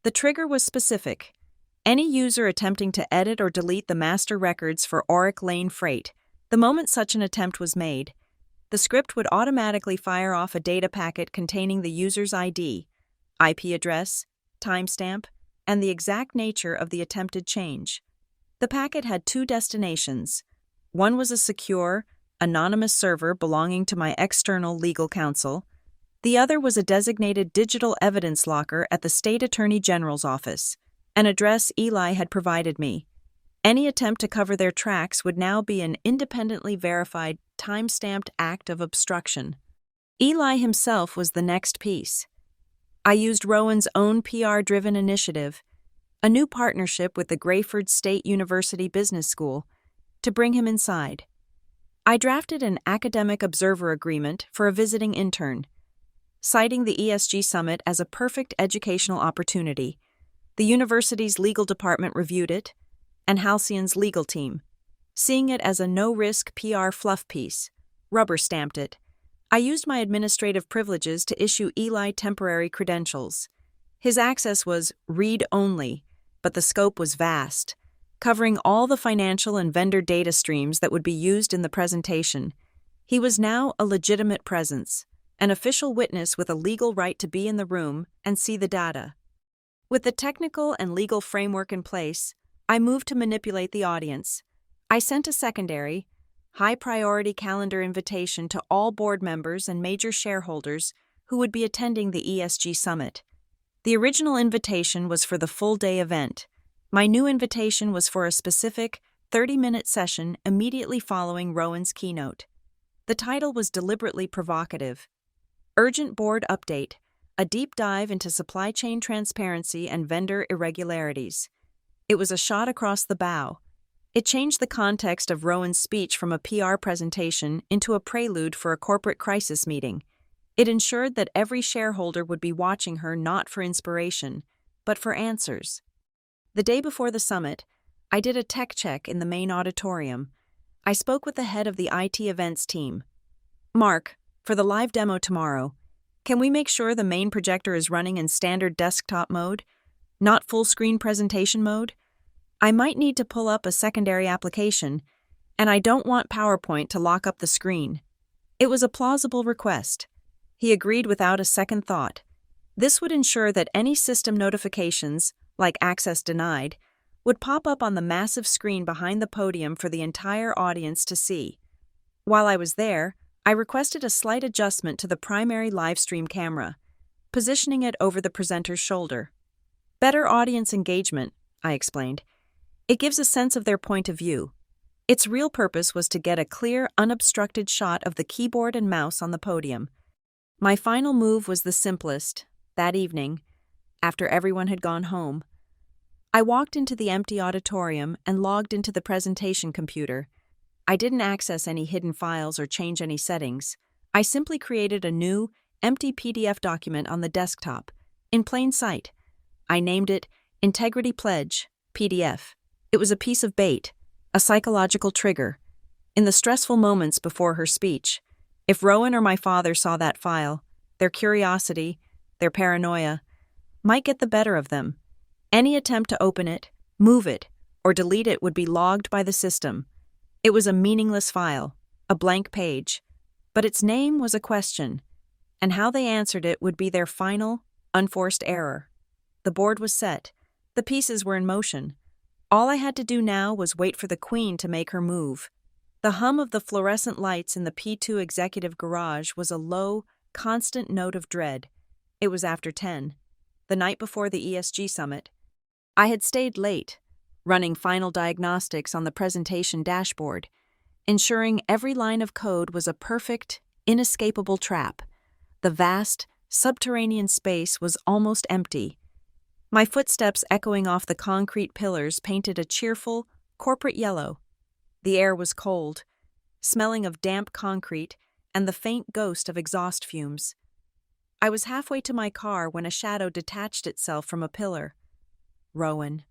The trigger was specific. Any user attempting to edit or delete the master records for Auric Lane Freight, the moment such an attempt was made, the script would automatically fire off a data packet containing the user's ID, IP address, timestamp, and the exact nature of the attempted change. The packet had 2 destinations. One was a secure, anonymous server belonging to my external legal counsel. The other was a designated digital evidence locker at the State Attorney General's office, an address Eli had provided me. Any attempt to cover their tracks would now be an independently verified, time-stamped act of obstruction. Eli himself was the next piece. I used Rowan's own PR-driven initiative, a new partnership with the Grayford State University Business School, to bring him inside. I drafted an academic observer agreement for a visiting intern, citing the ESG Summit as a perfect educational opportunity. The university's legal department reviewed it, and Halcyon's legal team, seeing it as a no-risk PR fluff piece, rubber-stamped it. I used my administrative privileges to issue Eli temporary credentials. His access was read-only, but the scope was vast, covering all the financial and vendor data streams that would be used in the presentation. He was now a legitimate presence, an official witness with a legal right to be in the room and see the data. With the technical and legal framework in place, I moved to manipulate the audience. I sent a secondary, high-priority calendar invitation to all board members and major shareholders who would be attending the ESG Summit. The original invitation was for the full-day event. My new invitation was for a specific 30-minute session immediately following Rowan's keynote. The title was deliberately provocative. Urgent Board Update, a deep dive into supply chain transparency and vendor irregularities. It was a shot across the bow. It changed the context of Rowan's speech from a PR presentation into a prelude for a corporate crisis meeting. It ensured that every shareholder would be watching her not for inspiration, but for answers. The day before the summit, I did a tech check in the main auditorium. I spoke with the head of the IT events team. Mark, for the live demo tomorrow, can we make sure the main projector is running in standard desktop mode, not full-screen presentation mode? I might need to pull up a secondary application, and I don't want PowerPoint to lock up the screen. It was a plausible request. He agreed without a second thought. This would ensure that any system notifications, like access denied, would pop up on the massive screen behind the podium for the entire audience to see. While I was there, I requested a slight adjustment to the primary live stream camera, positioning it over the presenter's shoulder. Better audience engagement, I explained. It gives a sense of their point of view. Its real purpose was to get a clear, unobstructed shot of the keyboard and mouse on the podium. My final move was the simplest. That evening, after everyone had gone home, I walked into the empty auditorium and logged into the presentation computer. I didn't access any hidden files or change any settings. I simply created a new, empty PDF document on the desktop, in plain sight. I named it Integrity Pledge, PDF. It was a piece of bait, a psychological trigger. In the stressful moments before her speech, if Rowan or my father saw that file, their curiosity, their paranoia, might get the better of them. Any attempt to open it, move it, or delete it would be logged by the system. It was a meaningless file, a blank page, but its name was a question, and how they answered it would be their final, unforced error. The board was set. The pieces were in motion. All I had to do now was wait for the Queen to make her move. The hum of the fluorescent lights in the P2 executive garage was a low, constant note of dread. It was after 10, the night before the ESG Summit. I had stayed late, running final diagnostics on the presentation dashboard, ensuring every line of code was a perfect, inescapable trap. The vast, subterranean space was almost empty. My footsteps echoing off the concrete pillars painted a cheerful, corporate yellow. The air was cold, smelling of damp concrete and the faint ghost of exhaust fumes. I was halfway to my car when a shadow detached itself from a pillar. Rowan.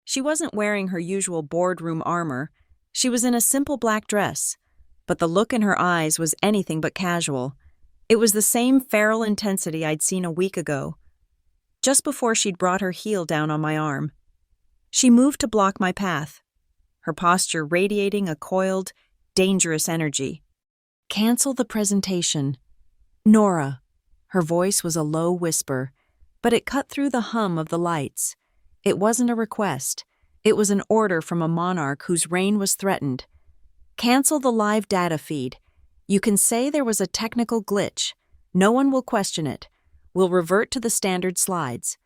She wasn't wearing her usual boardroom armor. She was in a simple black dress, but the look in her eyes was anything but casual. It was the same feral intensity I'd seen a week ago, just before she'd brought her heel down on my arm. She moved to block my path, her posture radiating a coiled, dangerous energy. "Cancel the presentation. Nora." Her voice was a low whisper, but it cut through the hum of the lights. It wasn't a request. It was an order from a monarch whose reign was threatened. "Cancel the live data feed. You can say there was a technical glitch. No one will question it. We'll revert to the standard slides."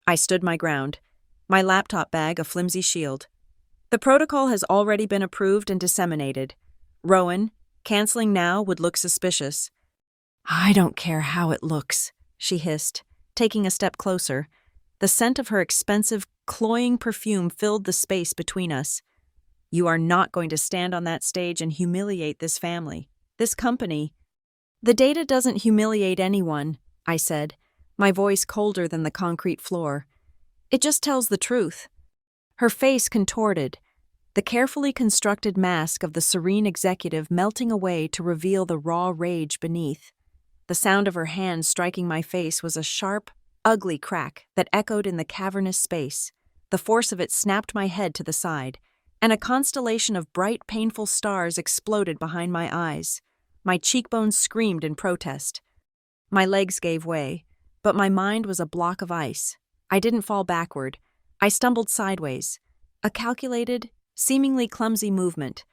I stood my ground, my laptop bag a flimsy shield. "The protocol has already been approved and disseminated. Rowan, canceling now would look suspicious." "I don't care how it looks," she hissed, taking a step closer. The scent of her expensive, cloying perfume filled the space between us. "You are not going to stand on that stage and humiliate this family, this company." "The data doesn't humiliate anyone," I said, my voice colder than the concrete floor. "It just tells the truth." Her face contorted, the carefully constructed mask of the serene executive melting away to reveal the raw rage beneath. The sound of her hand striking my face was a sharp, ugly crack that echoed in the cavernous space. The force of it snapped my head to the side, and a constellation of bright, painful stars exploded behind my eyes. My cheekbones screamed in protest. My legs gave way, but my mind was a block of ice. I didn't fall backward. I stumbled sideways. A calculated, seemingly clumsy movement.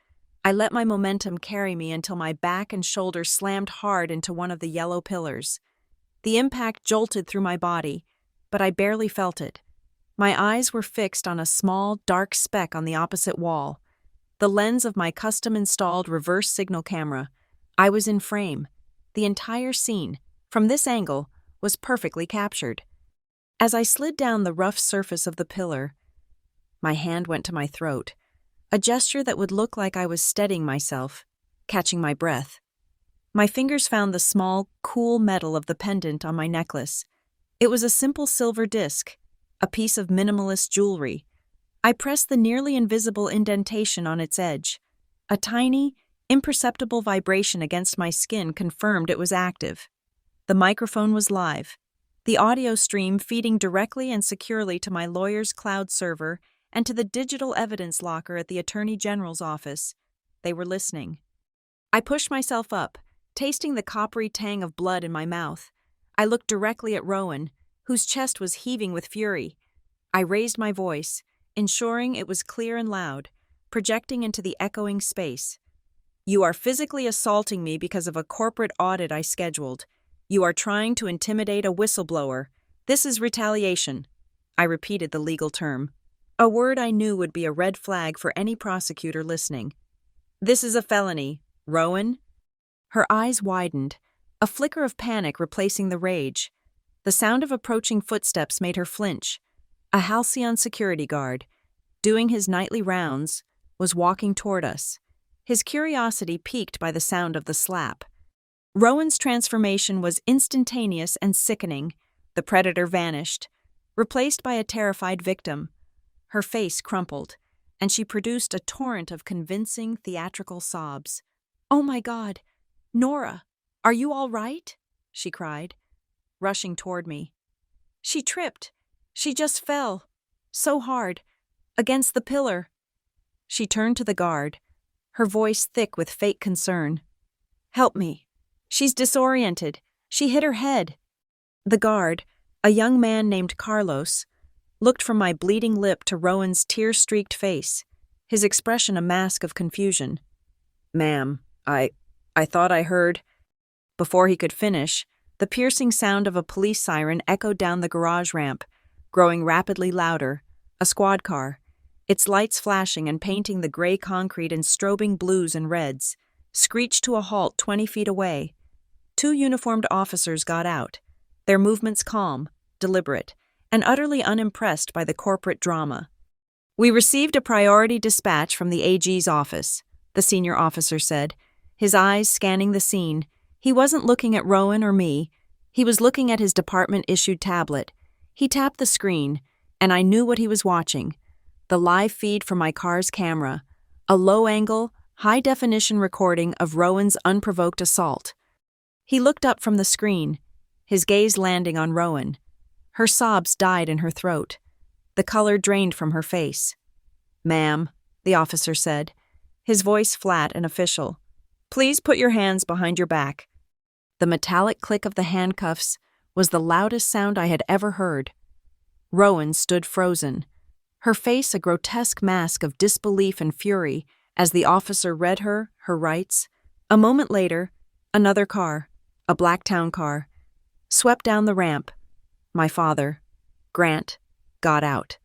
I let my momentum carry me until my back and shoulders slammed hard into one of the yellow pillars. The impact jolted through my body, but I barely felt it. My eyes were fixed on a small, dark speck on the opposite wall, the lens of my custom-installed reverse signal camera. I was in frame. The entire scene, from this angle, was perfectly captured. As I slid down the rough surface of the pillar, my hand went to my throat, a gesture that would look like I was steadying myself, catching my breath. My fingers found the small, cool metal of the pendant on my necklace. It was a simple silver disc, a piece of minimalist jewelry. I pressed the nearly invisible indentation on its edge. A tiny, imperceptible vibration against my skin confirmed it was active. The microphone was live, the audio stream feeding directly and securely to my lawyer's cloud server and to the digital evidence locker at the Attorney General's office. They were listening. I pushed myself up, tasting the coppery tang of blood in my mouth. I looked directly at Rowan, whose chest was heaving with fury. I raised my voice, ensuring it was clear and loud, projecting into the echoing space. "You are physically assaulting me because of a corporate audit I scheduled. You are trying to intimidate a whistleblower. This is retaliation." I repeated the legal term, a word I knew would be a red flag for any prosecutor listening. "This is a felony, Rowan." Her eyes widened, a flicker of panic replacing the rage. The sound of approaching footsteps made her flinch. A halcyon security guard, doing his nightly rounds, was walking toward us, his curiosity piqued by the sound of the slap. Rowan's transformation was instantaneous and sickening. The predator vanished, replaced by a terrified victim. Her face crumpled, and she produced a torrent of convincing, theatrical sobs. "Oh my God! Nora, are you all right?" she cried, rushing toward me. "She tripped. She just fell. So hard. Against the pillar." She turned to the guard, her voice thick with fake concern. "Help me. She's disoriented. She hit her head." The guard, a young man named Carlos, looked from my bleeding lip to Rowan's tear-streaked face, his expression a mask of confusion. "Ma'am, I thought I heard—" Before he could finish, the piercing sound of a police siren echoed down the garage ramp, growing rapidly louder. A squad car, its lights flashing and painting the gray concrete in strobing blues and reds, screeched to a halt 20 feet away. 2 uniformed officers got out, their movements calm, deliberate, and utterly unimpressed by the corporate drama. We received a priority dispatch from the AG's office, the senior officer said, his eyes scanning the scene. He wasn't looking at Rowan or me. He was looking at his department-issued tablet. He tapped the screen, and I knew what he was watching. The live feed from my car's camera, a low-angle, high-definition recording of Rowan's unprovoked assault. He looked up from the screen, his gaze landing on Rowan. Her sobs died in her throat. The color drained from her face. "Ma'am," the officer said, his voice flat and official, "please put your hands behind your back." The metallic click of the handcuffs was the loudest sound I had ever heard. Rowan stood frozen, her face a grotesque mask of disbelief and fury as the officer read her rights. A moment later, another car, a black town car, swept down the ramp. My father, Grant, got out,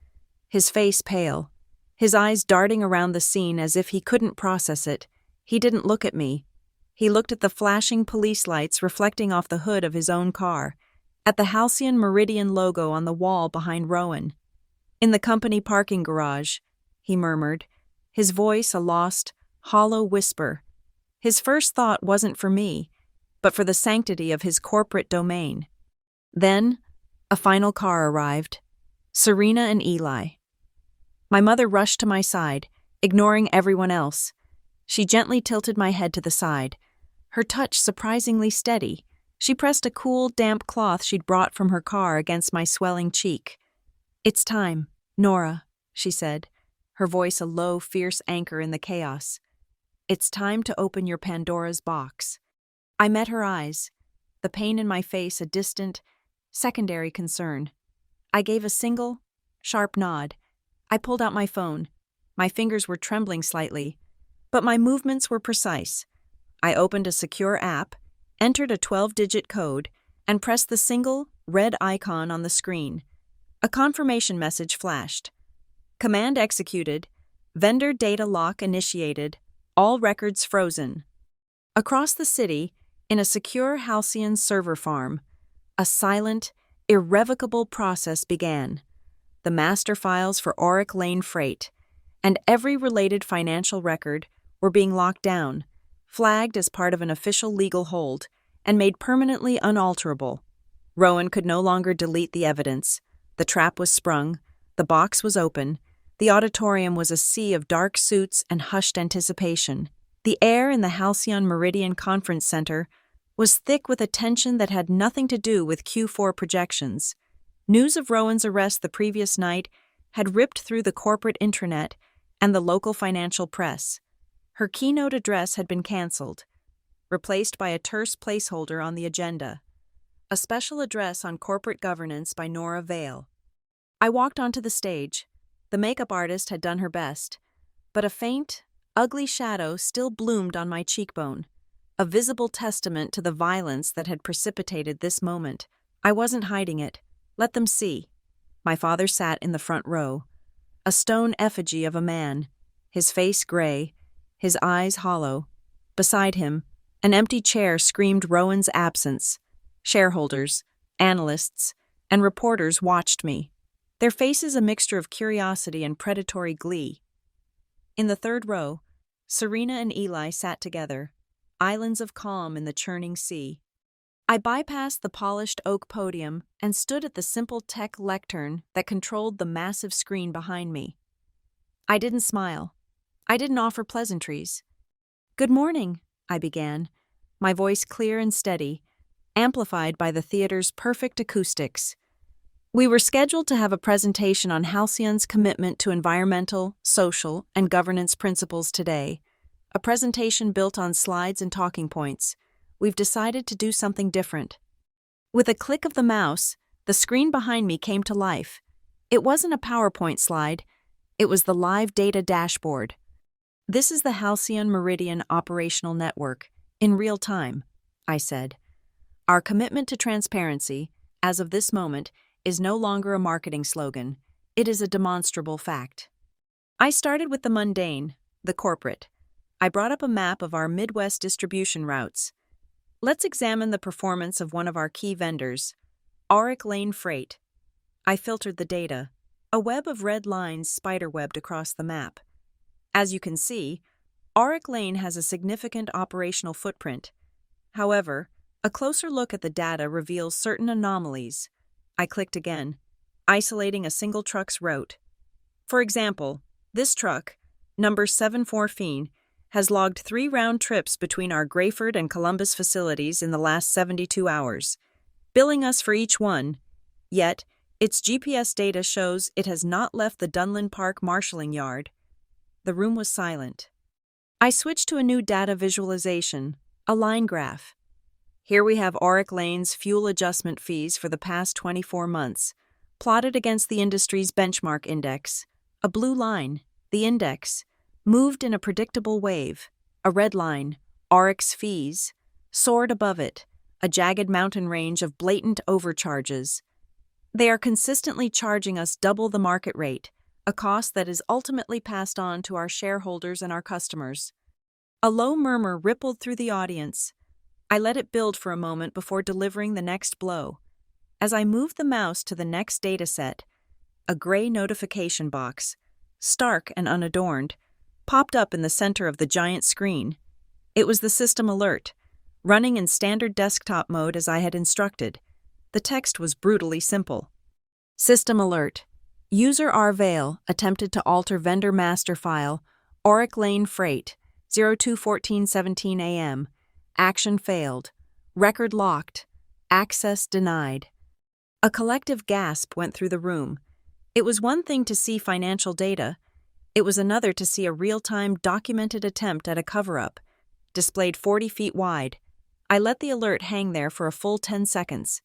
his face pale, his eyes darting around the scene as if he couldn't process it. He didn't look at me. He looked at the flashing police lights reflecting off the hood of his own car, at the Halcyon Meridian logo on the wall behind Rowan. "In the company parking garage," he murmured, his voice a lost, hollow whisper. His first thought wasn't for me, but for the sanctity of his corporate domain. Then, a final car arrived. Serena and Eli. My mother rushed to my side, ignoring everyone else. She gently tilted my head to the side, her touch surprisingly steady. She pressed a cool, damp cloth she'd brought from her car against my swelling cheek. "It's time, Nora," she said, her voice a low, fierce anchor in the chaos. "It's time to open your Pandora's box." I met her eyes, the pain in my face a distant, secondary concern. I gave a single, sharp nod. I pulled out my phone. My fingers were trembling slightly, but my movements were precise. I opened a secure app, entered a 12-digit code, and pressed the single, red icon on the screen. A confirmation message flashed. "Command executed. Vendor data lock initiated. All records frozen." Across the city, in a secure Halcyon server farm, a silent, irrevocable process began. The master files for Auric Lane Freight, and every related financial record, were being locked down, flagged as part of an official legal hold, and made permanently unalterable. Rowan could no longer delete the evidence. The trap was sprung, the box was open, the auditorium was a sea of dark suits and hushed anticipation. The air in the Halcyon Meridian Conference Center was thick with a tension that had nothing to do with Q4 projections. News of Rowan's arrest the previous night had ripped through the corporate intranet and the local financial press. Her keynote address had been canceled, replaced by a terse placeholder on the agenda, a special address on corporate governance by Nora Vale. I walked onto the stage. The makeup artist had done her best, but a faint, ugly shadow still bloomed on my cheekbone, a visible testament to the violence that had precipitated this moment. I wasn't hiding it. Let them see. My father sat in the front row, a stone effigy of a man, his face gray, his eyes hollow. Beside him, an empty chair screamed Rowan's absence. Shareholders, analysts, and reporters watched me, their faces a mixture of curiosity and predatory glee. In the third row, Serena and Eli sat together, islands of calm in the churning sea. I bypassed the polished oak podium and stood at the simple tech lectern that controlled the massive screen behind me. I didn't smile. I didn't offer pleasantries. "Good morning," I began, my voice clear and steady, amplified by the theater's perfect acoustics. We were scheduled to have a presentation on Halcyon's commitment to environmental, social, and governance principles today, a presentation built on slides and talking points. We've decided to do something different. With a click of the mouse, the screen behind me came to life. It wasn't a PowerPoint slide. It was the live data dashboard. "This is the Halcyon Meridian Operational Network, in real time," I said. "Our commitment to transparency, as of this moment, is no longer a marketing slogan. It is a demonstrable fact." I started with the mundane, the corporate. I brought up a map of our Midwest distribution routes. Let's examine the performance of one of our key vendors, Auric Lane Freight. I filtered the data. A web of red lines spiderwebbed across the map. As you can see, Auric Lane has a significant operational footprint. However, a closer look at the data reveals certain anomalies. I clicked again, isolating a single truck's route. For example, this truck, number 74 has logged 3 round trips between our Grayford and Columbus facilities in the last 72 hours, billing us for each one. Yet, its GPS data shows it has not left the Dunlin Park marshalling yard. The room was silent. I switched to a new data visualization, a line graph. Here we have Auric Lane's fuel adjustment fees for the past 24 months, plotted against the industry's benchmark index. A blue line, the index, moved in a predictable wave. A red line, Auric's fees, soared above it, a jagged mountain range of blatant overcharges. They are consistently charging us double the market rate, a cost that is ultimately passed on to our shareholders and our customers. A low murmur rippled through the audience. I let it build for a moment before delivering the next blow. As I moved the mouse to the next dataset, a gray notification box, stark and unadorned, popped up in the center of the giant screen. It was the system alert, running in standard desktop mode as I had instructed. The text was brutally simple. System alert. User R. Vale attempted to alter vendor master file, Auric Lane Freight, 02/14/17 a.m. Action failed. Record locked. Access denied. A collective gasp went through the room. It was one thing to see financial data. It was another to see a real-time documented attempt at a cover-up, displayed 40 feet wide. I let the alert hang there for a full 10 seconds.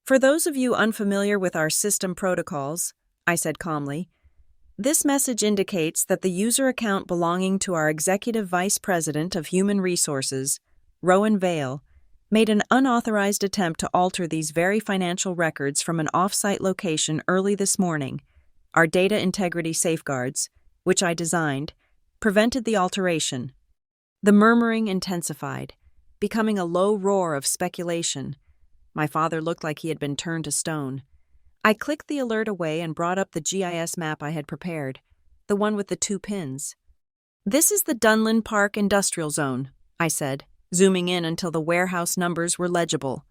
For those of you unfamiliar with our system protocols, I said calmly, this message indicates that the user account belonging to our Executive Vice President of Human Resources, Rowan Vale, made an unauthorized attempt to alter these very financial records from an off-site location early this morning. Our data integrity safeguards, which I designed, prevented the alteration. The murmuring intensified, becoming a low roar of speculation. My father looked like he had been turned to stone. I clicked the alert away and brought up the GIS map I had prepared, the one with the 2 pins. This is the Dunlin Park Industrial Zone, I said, zooming in until the warehouse numbers were legible.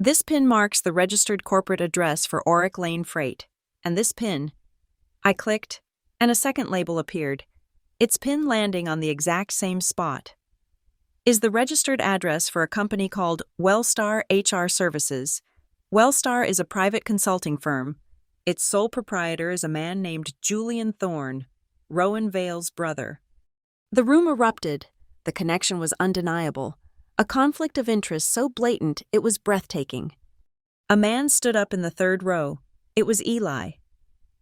This pin marks the registered corporate address for Auric Lane Freight, and this pin. I clicked, and a second label appeared, its pin landing on the exact same spot. Is the registered address for a company called Wellstar HR Services. Wellstar is a private consulting firm. Its sole proprietor is a man named Julian Thorne, Rowan Vale's brother. The room erupted. The connection was undeniable. A conflict of interest so blatant it was breathtaking. A man stood up in the 3rd row. It was Eli.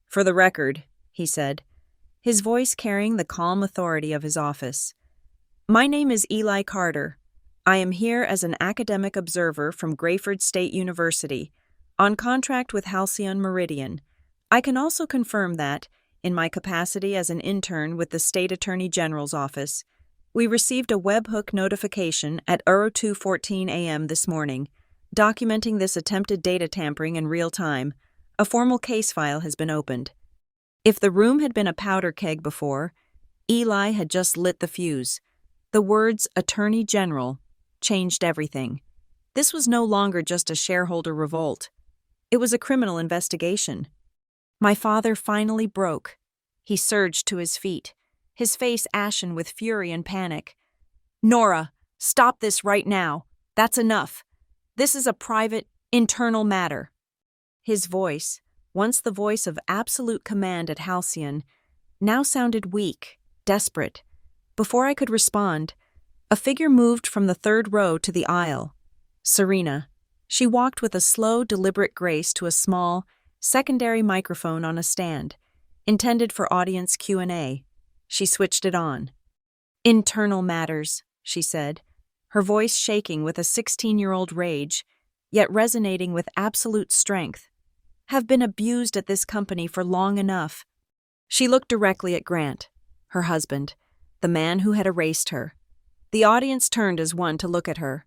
For the record, he said, his voice carrying the calm authority of his office. My name is Eli Carter. I am here as an academic observer from Grayford State University, on contract with Halcyon Meridian. I can also confirm that, in my capacity as an intern with the State Attorney General's office, we received a webhook notification at 02:14 a.m. this morning, documenting this attempted data tampering in real time. A formal case file has been opened. If the room had been a powder keg before, Eli had just lit the fuse. The words Attorney General changed everything. This was no longer just a shareholder revolt. It was a criminal investigation. My father finally broke. He surged to his feet, his face ashen with fury and panic. Nora, stop this right now. That's enough. This is a private, internal matter. His voice, once the voice of absolute command at Halcyon, now sounded weak, desperate. Before I could respond, a figure moved from the 3rd row to the aisle. Serena. She walked with a slow, deliberate grace to a small, secondary microphone on a stand, intended for audience Q&A. She switched it on. Internal matters, she said, her voice shaking with a 16-year-old rage, yet resonating with absolute strength, have been abused at this company for long enough. She looked directly at Grant, her husband, the man who had erased her. The audience turned as one to look at her.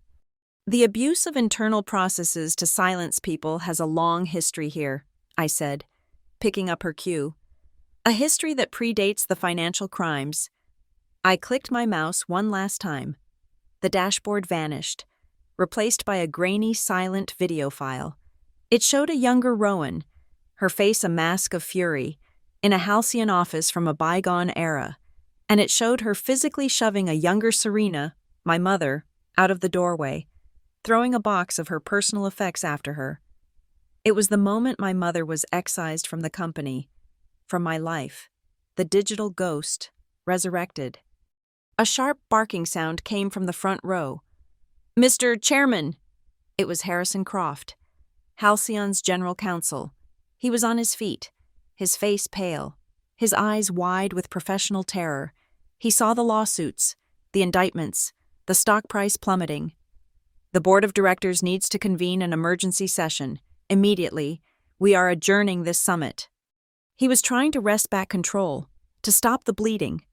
The abuse of internal processes to silence people has a long history here, I said. picking up her cue. A history that predates the financial crimes. I clicked my mouse one last time. The dashboard vanished, replaced by a grainy, silent video file. It showed a younger Rowan, her face a mask of fury, in a halcyon office from a bygone era, and it showed her physically shoving a younger Serena, my mother, out of the doorway, throwing a box of her personal effects after her. It was the moment my mother was excised from the company, from my life, the digital ghost, resurrected. A sharp barking sound came from the front row. "Mr. Chairman!" It was Harrison Croft, Halcyon's general counsel. He was on his feet, his face pale, his eyes wide with professional terror. He saw the lawsuits, the indictments, the stock price plummeting. "The board of directors needs to convene an emergency session. Immediately. We are adjourning this summit." He was trying to wrest back control, to stop the bleeding.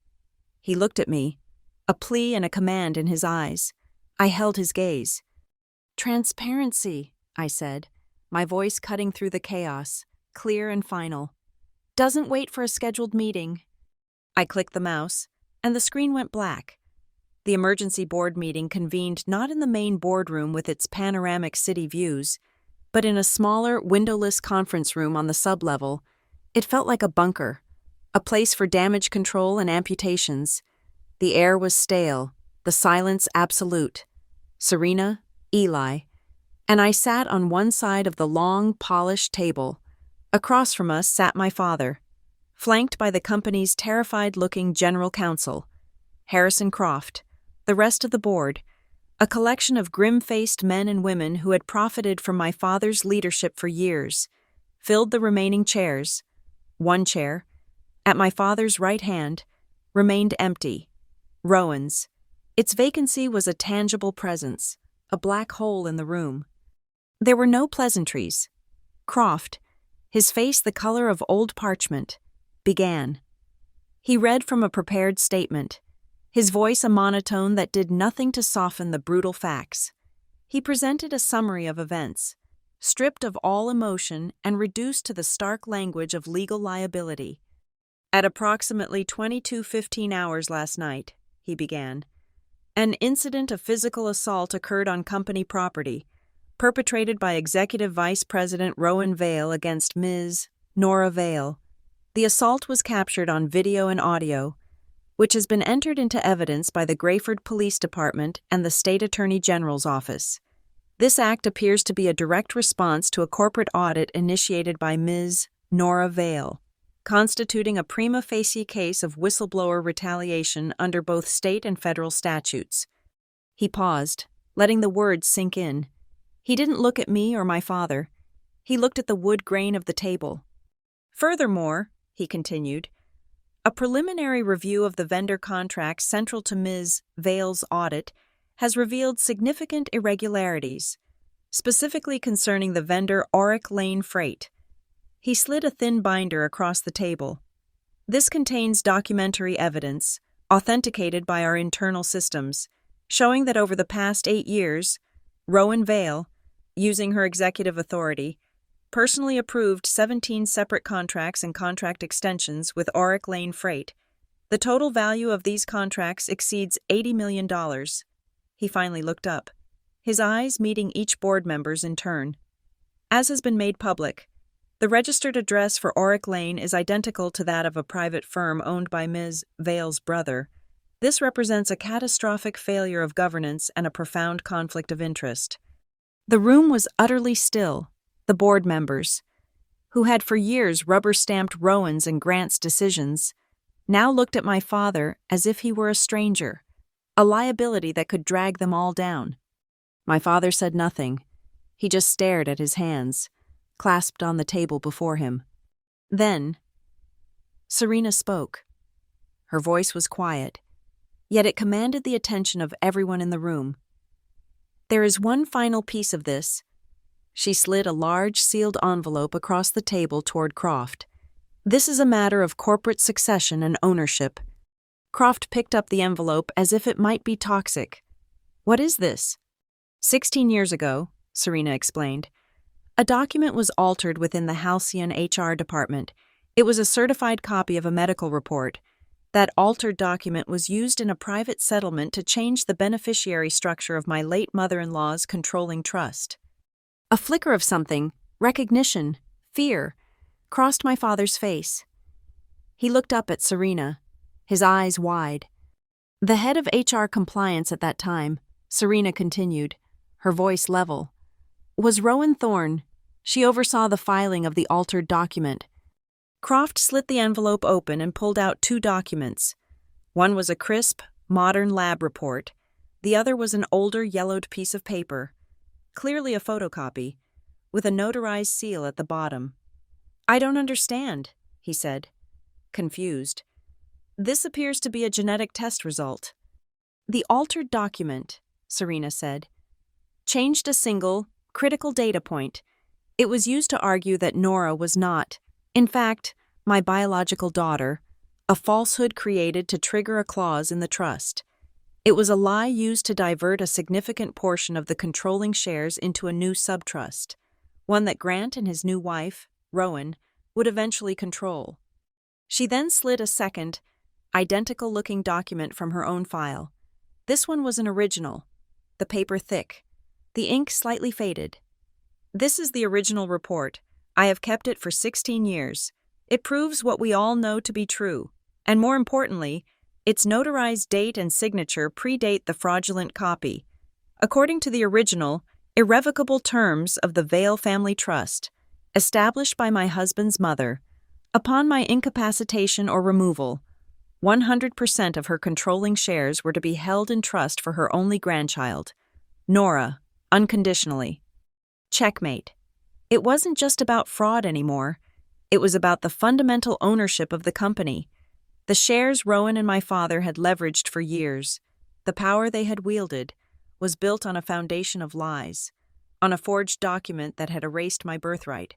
He looked at me, a plea and a command in his eyes. I held his gaze. "Transparency," I said, my voice cutting through the chaos, clear and final. "Doesn't wait for a scheduled meeting." I clicked the mouse, and the screen went black. The emergency board meeting convened not in the main boardroom with its panoramic city views, but in a smaller, windowless conference room on the sublevel. It felt like a bunker, a place for damage control and amputations. The air was stale, the silence absolute. Serena, Eli, and I sat on one side of the long, polished table. Across from us sat my father, flanked by the company's terrified-looking general counsel, Harrison Croft, the rest of the board, a collection of grim-faced men and women who had profited from my father's leadership for years, filled the remaining chairs. One chair, at my father's right hand, remained empty. Rowan's. Its vacancy was a tangible presence, a black hole in the room. There were no pleasantries. Croft, his face the color of old parchment, began. He read from a prepared statement, his voice a monotone that did nothing to soften the brutal facts. He presented a summary of events, stripped of all emotion and reduced to the stark language of legal liability. "At approximately 22:15 hours last night," he began, "an incident of physical assault occurred on company property, perpetrated by Executive Vice President Rowan Vale against Ms. Nora Vale. The assault was captured on video and audio, which has been entered into evidence by the Grayford Police Department and the State Attorney General's Office. This act appears to be a direct response to a corporate audit initiated by Ms. Nora Vale, constituting a prima facie case of whistleblower retaliation under both state and federal statutes." He paused, letting the words sink in. He didn't look at me or my father. He looked at the wood grain of the table. "Furthermore," he continued, "a preliminary review of the vendor contracts central to Ms. Vale's audit has revealed significant irregularities, specifically concerning the vendor Auric Lane Freight." He slid a thin binder across the table. "This contains documentary evidence, authenticated by our internal systems, showing that over the past 8 years, Rowan Vale, using her executive authority, personally approved 17 separate contracts and contract extensions with Auric Lane Freight. The total value of these contracts exceeds $80 million. He finally looked up, his eyes meeting each board member's in turn. "As has been made public, the registered address for Auric Lane is identical to that of a private firm owned by Ms. Vale's brother. This represents a catastrophic failure of governance and a profound conflict of interest." The room was utterly still. The board members, who had for years rubber-stamped Rowan's and Grant's decisions, now looked at my father as if he were a stranger, a liability that could drag them all down. My father said nothing. He just stared at his hands, clasped on the table before him. Then, Serena spoke. Her voice was quiet, yet it commanded the attention of everyone in the room. "There is one final piece of this." She slid a large sealed envelope across the table toward Croft. "This is a matter of corporate succession and ownership." Croft picked up the envelope as if it might be toxic. "What is this?" 16 years ago, Serena explained, A document was altered within the Halcyon HR department. It was a certified copy of a medical report. That altered document was used in a private settlement to change the beneficiary structure of my late mother-in-law's controlling trust. A flicker of something, recognition, fear, crossed my father's face. He looked up at Serena, his eyes wide. The head of HR compliance at that time, Serena continued, her voice level, was Rowan Thorne. She oversaw the filing of the altered document. Croft slit the envelope open and pulled out 2 documents. One was a crisp, modern lab report. The other was an older, yellowed piece of paper, clearly a photocopy, with a notarized seal at the bottom. "I don't understand," he said, confused. "This appears to be a genetic test result." "The altered document," Serena said, "changed a single, critical data point. It was used to argue that Nora was not, in fact, my biological daughter, a falsehood created to trigger a clause in the trust. It was a lie used to divert a significant portion of the controlling shares into a new subtrust, one that Grant and his new wife, Rowan, would eventually control." She then slid a second, identical-looking document from her own file. This one was an original, the paper thick, the ink slightly faded. "This is the original report. I have kept it for 16 years. It proves what we all know to be true, and more importantly, its notarized date and signature predate the fraudulent copy. According to the original, irrevocable terms of the Vale Family Trust, established by my husband's mother, upon my incapacitation or removal, 100% of her controlling shares were to be held in trust for her only grandchild, Nora, unconditionally. Checkmate. It wasn't just about fraud anymore. It was about the fundamental ownership of the company. The shares Rowan and my father had leveraged for years, the power they had wielded, was built on a foundation of lies, on a forged document that had erased my birthright.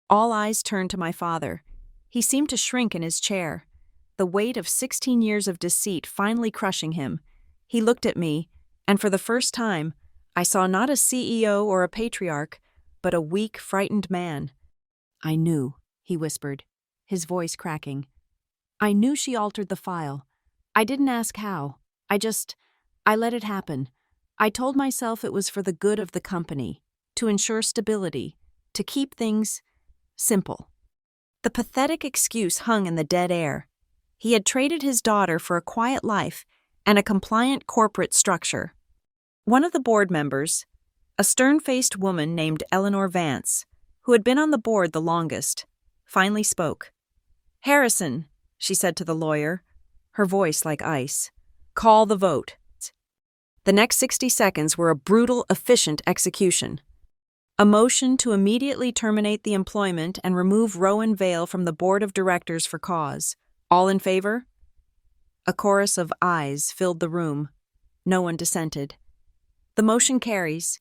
All eyes turned to my father. He seemed to shrink in his chair, the weight of 16 years of deceit finally crushing him. He looked at me, and for the first time, I saw not a CEO or a patriarch, but a weak, frightened man. "I knew," he whispered, his voice cracking. "I knew she altered the file. I didn't ask how. I let it happen. I told myself it was for the good of the company, to ensure stability, to keep things simple." The pathetic excuse hung in the dead air. He had traded his daughter for a quiet life and a compliant corporate structure. One of the board members, a stern-faced woman named Eleanor Vance, who had been on the board the longest, finally spoke. "Harrison," she said to the lawyer, her voice like ice, "call the vote." The next 60 seconds were a brutal, efficient execution. A motion to immediately terminate the employment and remove Rowan Vale from the board of directors for cause. All in favor? A chorus of ayes filled the room. No one dissented. The motion carries.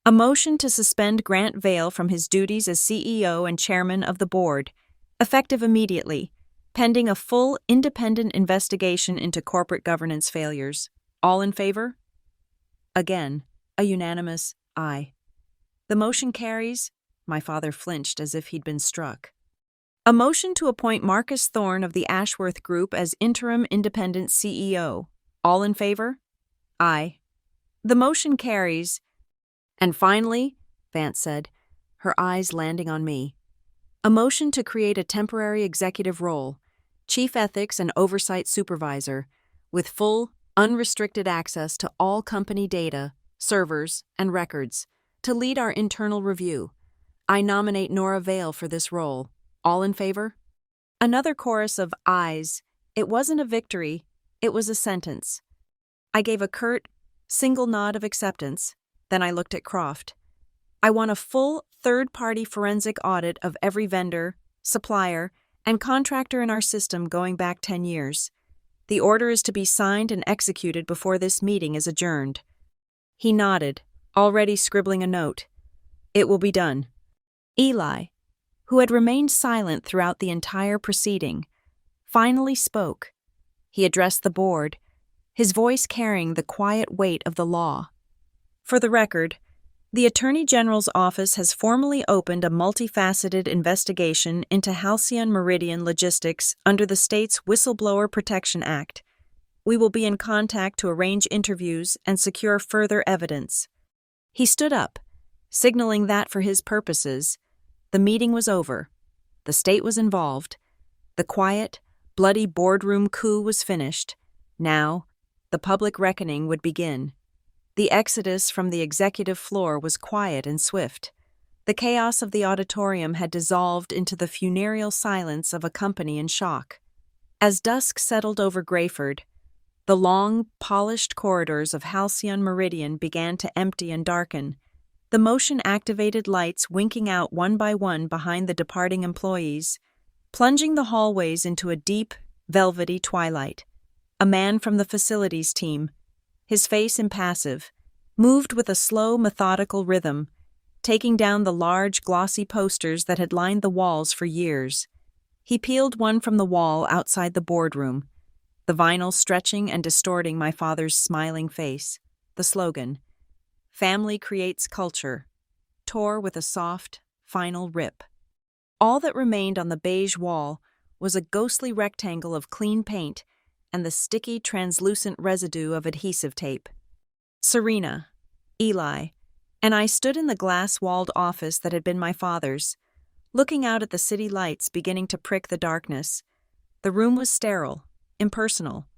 A motion to suspend Grant Vale from his duties as CEO and chairman of the board, effective immediately, pending a full, independent investigation into corporate governance failures. All in favor? Again, a unanimous aye. The motion carries. My father flinched as if he'd been struck. A motion to appoint Marcus Thorne of the Ashworth Group as interim independent CEO. All in favor? Aye. The motion carries. And finally, Vance said, her eyes landing on me, a motion to create a temporary executive role, chief ethics and oversight supervisor, with full, unrestricted access to all company data, servers, and records, to lead our internal review. I nominate Nora Vale for this role. All in favor? Another chorus of ayes. It wasn't a victory, it was a sentence. I gave a curt, single nod of acceptance. Then I looked at Croft. I want a full third-party forensic audit of every vendor, supplier, and contractor in our system going back 10 years. The order is to be signed and executed before this meeting is adjourned. He nodded, already scribbling a note. It will be done. Eli, who had remained silent throughout the entire proceeding, finally spoke. He addressed the board, his voice carrying the quiet weight of the law. For the record, The Attorney General's office has formally opened a multifaceted investigation into Halcyon Meridian Logistics under the state's Whistleblower Protection Act. We will be in contact to arrange interviews and secure further evidence. He stood up, signaling that for his purposes, the meeting was over. The state was involved. The quiet, bloody boardroom coup was finished. Now, the public reckoning would begin. The exodus from the executive floor was quiet and swift. The chaos of the auditorium had dissolved into the funereal silence of a company in shock. As dusk settled over Grayford, the long, polished corridors of Halcyon Meridian began to empty and darken, the motion-activated lights winking out one by one behind the departing employees, plunging the hallways into a deep, velvety twilight. A man from the facilities team, his face impassive, moved with a slow, methodical rhythm, taking down the large, glossy posters that had lined the walls for years. He peeled one from the wall outside the boardroom, the vinyl stretching and distorting my father's smiling face. The slogan, "Family creates culture," tore with a soft, final rip. All that remained on the beige wall was a ghostly rectangle of clean paint and the sticky, translucent residue of adhesive tape. Serena, Eli, and I stood in the glass-walled office that had been my father's, looking out at the city lights beginning to prick the darkness. The room was sterile, impersonal,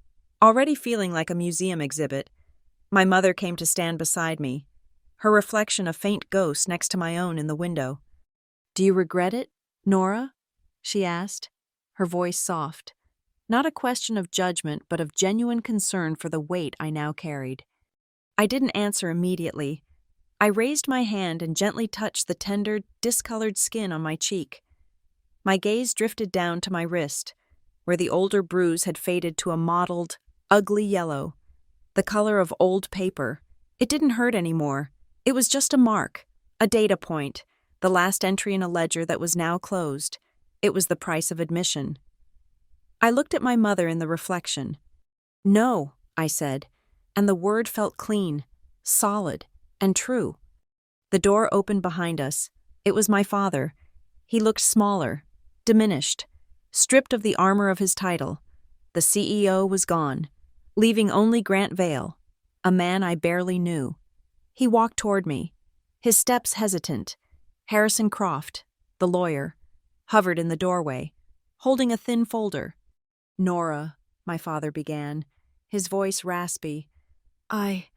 already feeling like a museum exhibit. My mother came to stand beside me, her reflection a faint ghost next to my own in the window. "Do you regret it, Nora?" she asked, her voice soft. Not a question of judgment, but of genuine concern for the weight I now carried. I didn't answer immediately. I raised my hand and gently touched the tender, discolored skin on my cheek. My gaze drifted down to my wrist, where the older bruise had faded to a mottled, ugly yellow, the color of old paper. It didn't hurt anymore. It was just a mark, a data point, the last entry in a ledger that was now closed. It was the price of admission. I looked at my mother in the reflection. "No," I said, and the word felt clean, solid, and true. The door opened behind us. It was my father. He looked smaller, diminished, stripped of the armor of his title. The CEO was gone, leaving only Grant Vale, a man I barely knew. He walked toward me, his steps hesitant. Harrison Croft, the lawyer, hovered in the doorway, holding a thin folder. "Nora," my father began, his voice raspy, I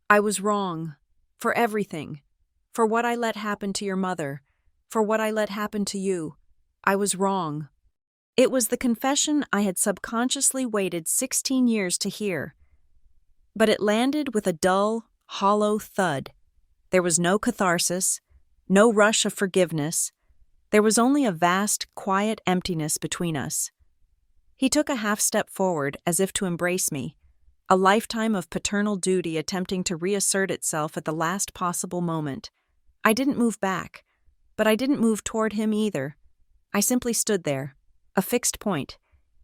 was wrong. For everything. For what I let happen to your mother. For what I let happen to you. I was wrong." It was the confession I had subconsciously waited 16 years to hear. But it landed with a dull, hollow thud. There was no catharsis, no rush of forgiveness. There was only a vast, quiet emptiness between us. He took a half step forward as if to embrace me, a lifetime of paternal duty attempting to reassert itself at the last possible moment. I didn't move back, but I didn't move toward him either. I simply stood there, a fixed point,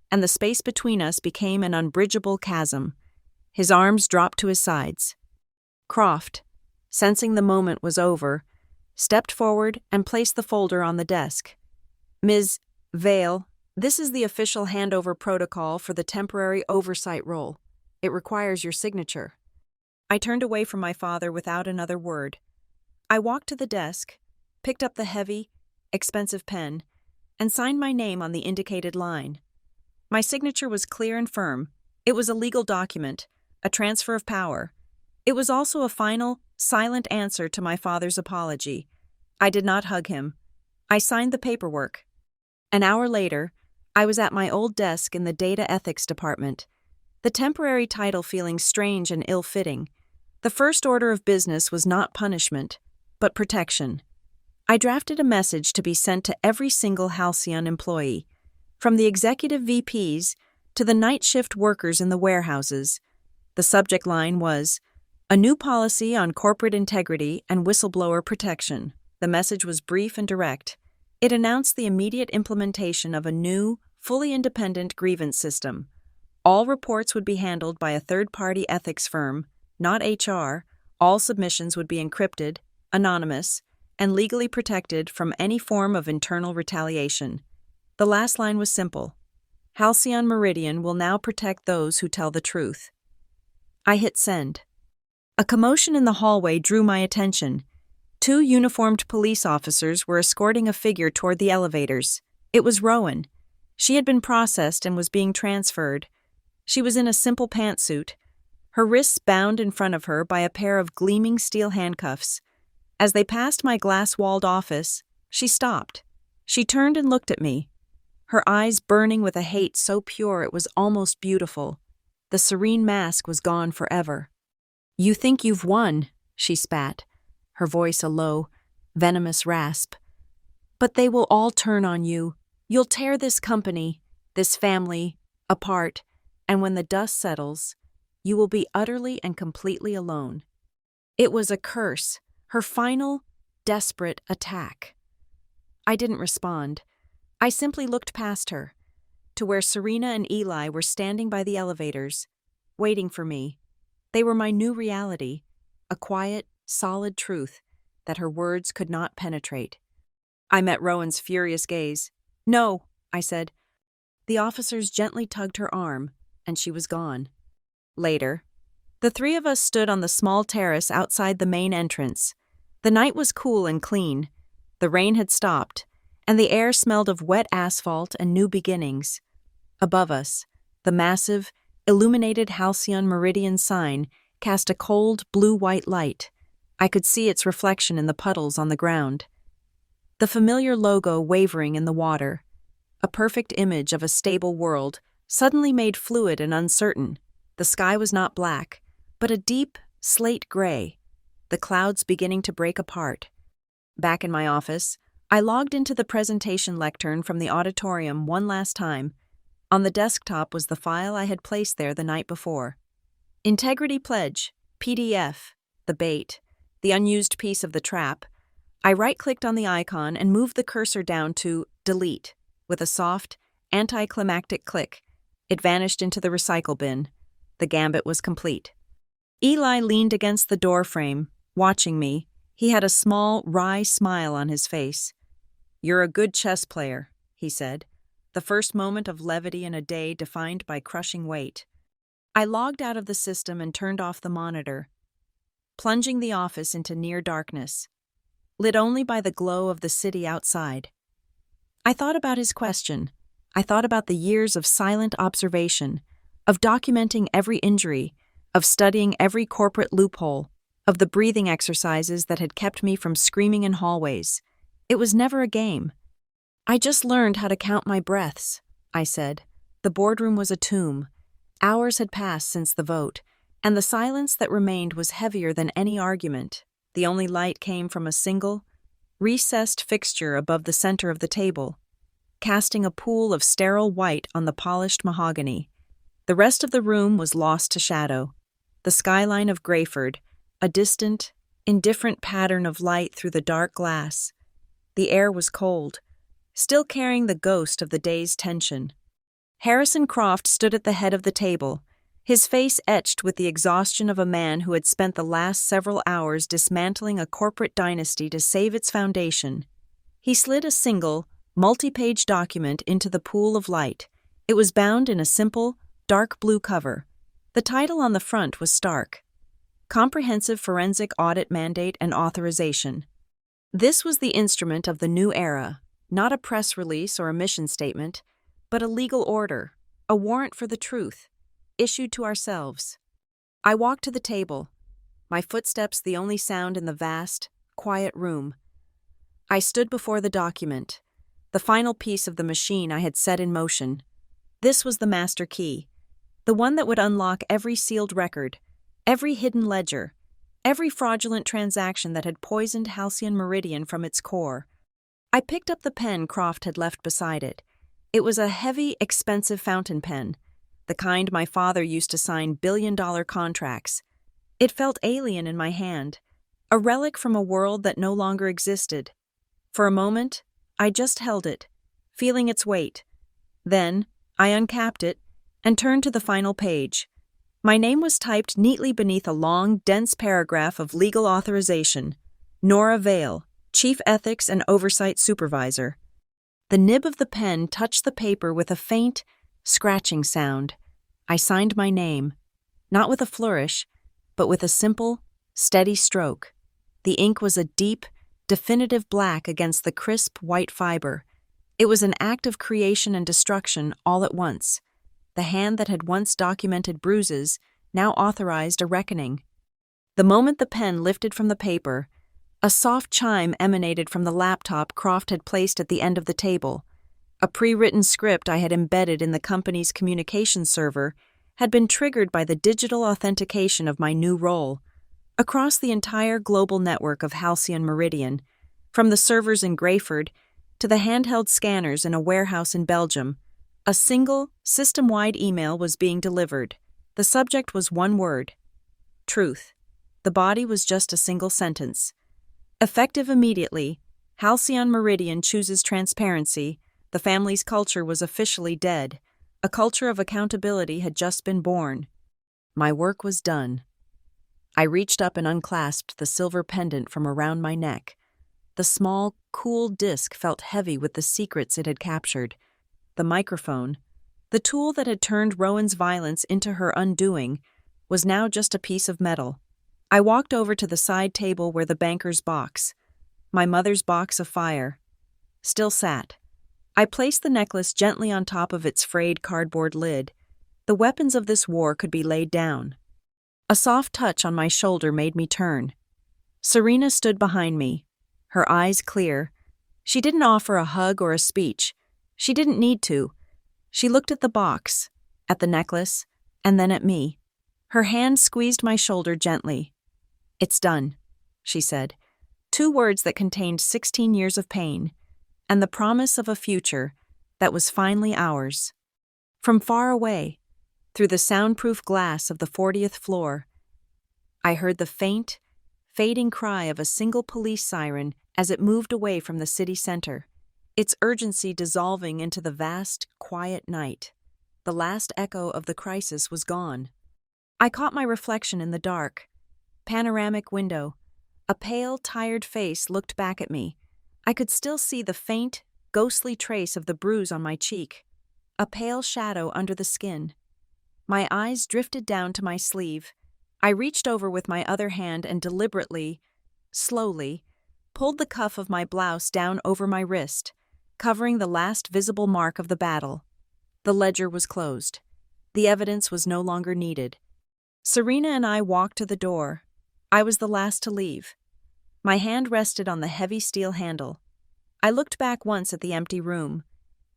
and the space between us became an unbridgeable chasm. His arms dropped to his sides. Croft, sensing the moment was over, stepped forward and placed the folder on the desk. "Ms. Vale, this is the official handover protocol for the temporary oversight role. It requires your signature." I turned away from my father without another word. I walked to the desk, picked up the heavy, expensive pen, and signed my name on the indicated line. My signature was clear and firm. It was a legal document, a transfer of power. It was also a final, silent answer to my father's apology. I did not hug him. I signed the paperwork. An hour later, I was at my old desk in the data ethics department, the temporary title feeling strange and ill-fitting. The first order of business was not punishment, but protection. I drafted a message to be sent to every single Halcyon employee, from the executive VPs to the night shift workers in the warehouses. The subject line was, "A new policy on corporate integrity and whistleblower protection." The message was brief and direct. It announced the immediate implementation of a new, fully independent grievance system. All reports would be handled by a third-party ethics firm, not HR. All submissions would be encrypted, anonymous, and legally protected from any form of internal retaliation. The last line was simple. Halcyon Meridian will now protect those who tell the truth. I hit send. A commotion in the hallway drew my attention. 2 uniformed police officers were escorting a figure toward the elevators. It was Rowan. She had been processed and was being transferred. She was in a simple pantsuit, her wrists bound in front of her by a pair of gleaming steel handcuffs. As they passed my glass-walled office, she stopped. She turned and looked at me, her eyes burning with a hate so pure it was almost beautiful. The serene mask was gone forever. "You think you've won," she spat, her voice a low, venomous rasp. "But they will all turn on you. You'll tear this company, this family, apart, and when the dust settles, you will be utterly and completely alone." It was a curse, her final, desperate attack. I didn't respond. I simply looked past her, to where Serena and Eli were standing by the elevators, waiting for me. They were my new reality, a quiet, solid truth that her words could not penetrate. I met Rowan's furious gaze. "No," I said. The officers gently tugged her arm, and she was gone. Later, the 3 of us stood on the small terrace outside the main entrance. The night was cool and clean. The rain had stopped, and the air smelled of wet asphalt and new beginnings. Above us, the massive, illuminated Halcyon Meridian sign cast a cold, blue-white light. I could see its reflection in the puddles on the ground. The familiar logo wavering in the water, a perfect image of a stable world, suddenly made fluid and uncertain. The sky was not black, but a deep, slate gray, the clouds beginning to break apart. Back in my office, I logged into the presentation lectern from the auditorium one last time. On the desktop was the file I had placed there the night before. Integrity Pledge, PDF, the bait, the unused piece of the trap. I right-clicked on the icon and moved the cursor down to Delete. With a soft, anticlimactic click, it vanished into the recycle bin. The gambit was complete. Eli leaned against the doorframe, watching me. He had a small, wry smile on his face. "You're a good chess player," he said, the first moment of levity in a day defined by crushing weight. I logged out of the system and turned off the monitor, plunging the office into near darkness, lit only by the glow of the city outside. I thought about his question. I thought about the years of silent observation, of documenting every injury, of studying every corporate loophole, of the breathing exercises that had kept me from screaming in hallways. It was never a game. "I just learned how to count my breaths," I said. The boardroom was a tomb. Hours had passed since the vote, and the silence that remained was heavier than any argument. The only light came from a single, recessed fixture above the center of the table, casting a pool of sterile white on the polished mahogany. The rest of the room was lost to shadow. The skyline of Grayford, a distant, indifferent pattern of light through the dark glass. The air was cold, still carrying the ghost of the day's tension. Harrison Croft stood at the head of the table, his face etched with the exhaustion of a man who had spent the last several hours dismantling a corporate dynasty to save its foundation. He slid a single, multi-page document into the pool of light. It was bound in a simple, dark blue cover. The title on the front was stark: Comprehensive Forensic Audit Mandate and Authorization. This was the instrument of the new era, not a press release or a mission statement, but a legal order, a warrant for the truth, issued to ourselves. I walked to the table, my footsteps the only sound in the vast, quiet room. I stood before the document, the final piece of the machine I had set in motion. This was the master key, the one that would unlock every sealed record, every hidden ledger, every fraudulent transaction that had poisoned Halcyon Meridian from its core. I picked up the pen Croft had left beside it. It was a heavy, expensive fountain pen, the kind my father used to sign billion-dollar contracts. It felt alien in my hand, a relic from a world that no longer existed. For a moment, I just held it, feeling its weight. Then, I uncapped it and turned to the final page. My name was typed neatly beneath a long, dense paragraph of legal authorization. Nora Vale, Chief Ethics and Oversight Supervisor. The nib of the pen touched the paper with a faint, scratching sound. I signed my name, not with a flourish, but with a simple, steady stroke. The ink was a deep, definitive black against the crisp white fiber. It was an act of creation and destruction all at once. The hand that had once documented bruises now authorized a reckoning. The moment the pen lifted from the paper, a soft chime emanated from the laptop Croft had placed at the end of the table. A pre-written script I had embedded in the company's communications server had been triggered by the digital authentication of my new role. Across the entire global network of Halcyon Meridian, from the servers in Greyford to the handheld scanners in a warehouse in Belgium, a single, system-wide email was being delivered. The subject was one word: truth. The body was just a single sentence. Effective immediately, Halcyon Meridian chooses transparency. The family's culture was officially dead. A culture of accountability had just been born. My work was done. I reached up and unclasped the silver pendant from around my neck. The small, cool disc felt heavy with the secrets it had captured. The microphone, the tool that had turned Rowan's violence into her undoing, was now just a piece of metal. I walked over to the side table where the banker's box, my mother's box of fire, still sat. I placed the necklace gently on top of its frayed cardboard lid. The weapons of this war could be laid down. A soft touch on my shoulder made me turn. Serena stood behind me, her eyes clear. She didn't offer a hug or a speech. She didn't need to. She looked at the box, at the necklace, and then at me. Her hand squeezed my shoulder gently. "It's done," she said. 2 words that contained 16 years of pain, and the promise of a future that was finally ours. From far away, through the soundproof glass of the 40th floor, I heard the faint, fading cry of a single police siren as it moved away from the city center, its urgency dissolving into the vast, quiet night. The last echo of the crisis was gone. I caught my reflection in the dark. Panoramic window. A pale, tired face looked back at me. I could still see the faint, ghostly trace of the bruise on my cheek. A pale shadow under the skin. My eyes drifted down to my sleeve. I reached over with my other hand and deliberately, slowly, pulled the cuff of my blouse down over my wrist, covering the last visible mark of the battle. The ledger was closed. The evidence was no longer needed. Serena and I walked to the door. I was the last to leave. My hand rested on the heavy steel handle. I looked back once at the empty room,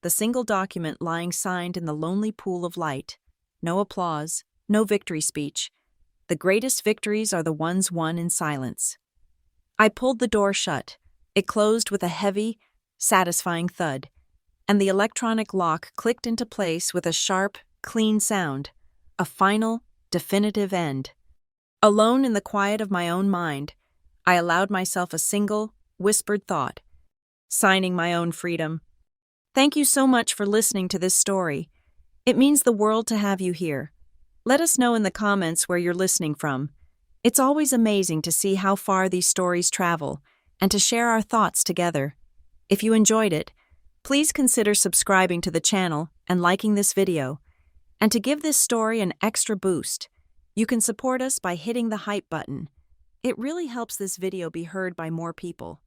the single document lying signed in the lonely pool of light. No applause, no victory speech. The greatest victories are the ones won in silence. I pulled the door shut. It closed with a heavy, satisfying thud, and the electronic lock clicked into place with a sharp, clean sound. A final, definitive end. Alone in the quiet of my own mind, I allowed myself a single, whispered thought. Signing my own freedom. Thank you so much for listening to this story. It means the world to have you here. Let us know in the comments where you're listening from. It's always amazing to see how far these stories travel and to share our thoughts together. If you enjoyed it, please consider subscribing to the channel and liking this video. And to give this story an extra boost, you can support us by hitting the hype button. It really helps this video be heard by more people.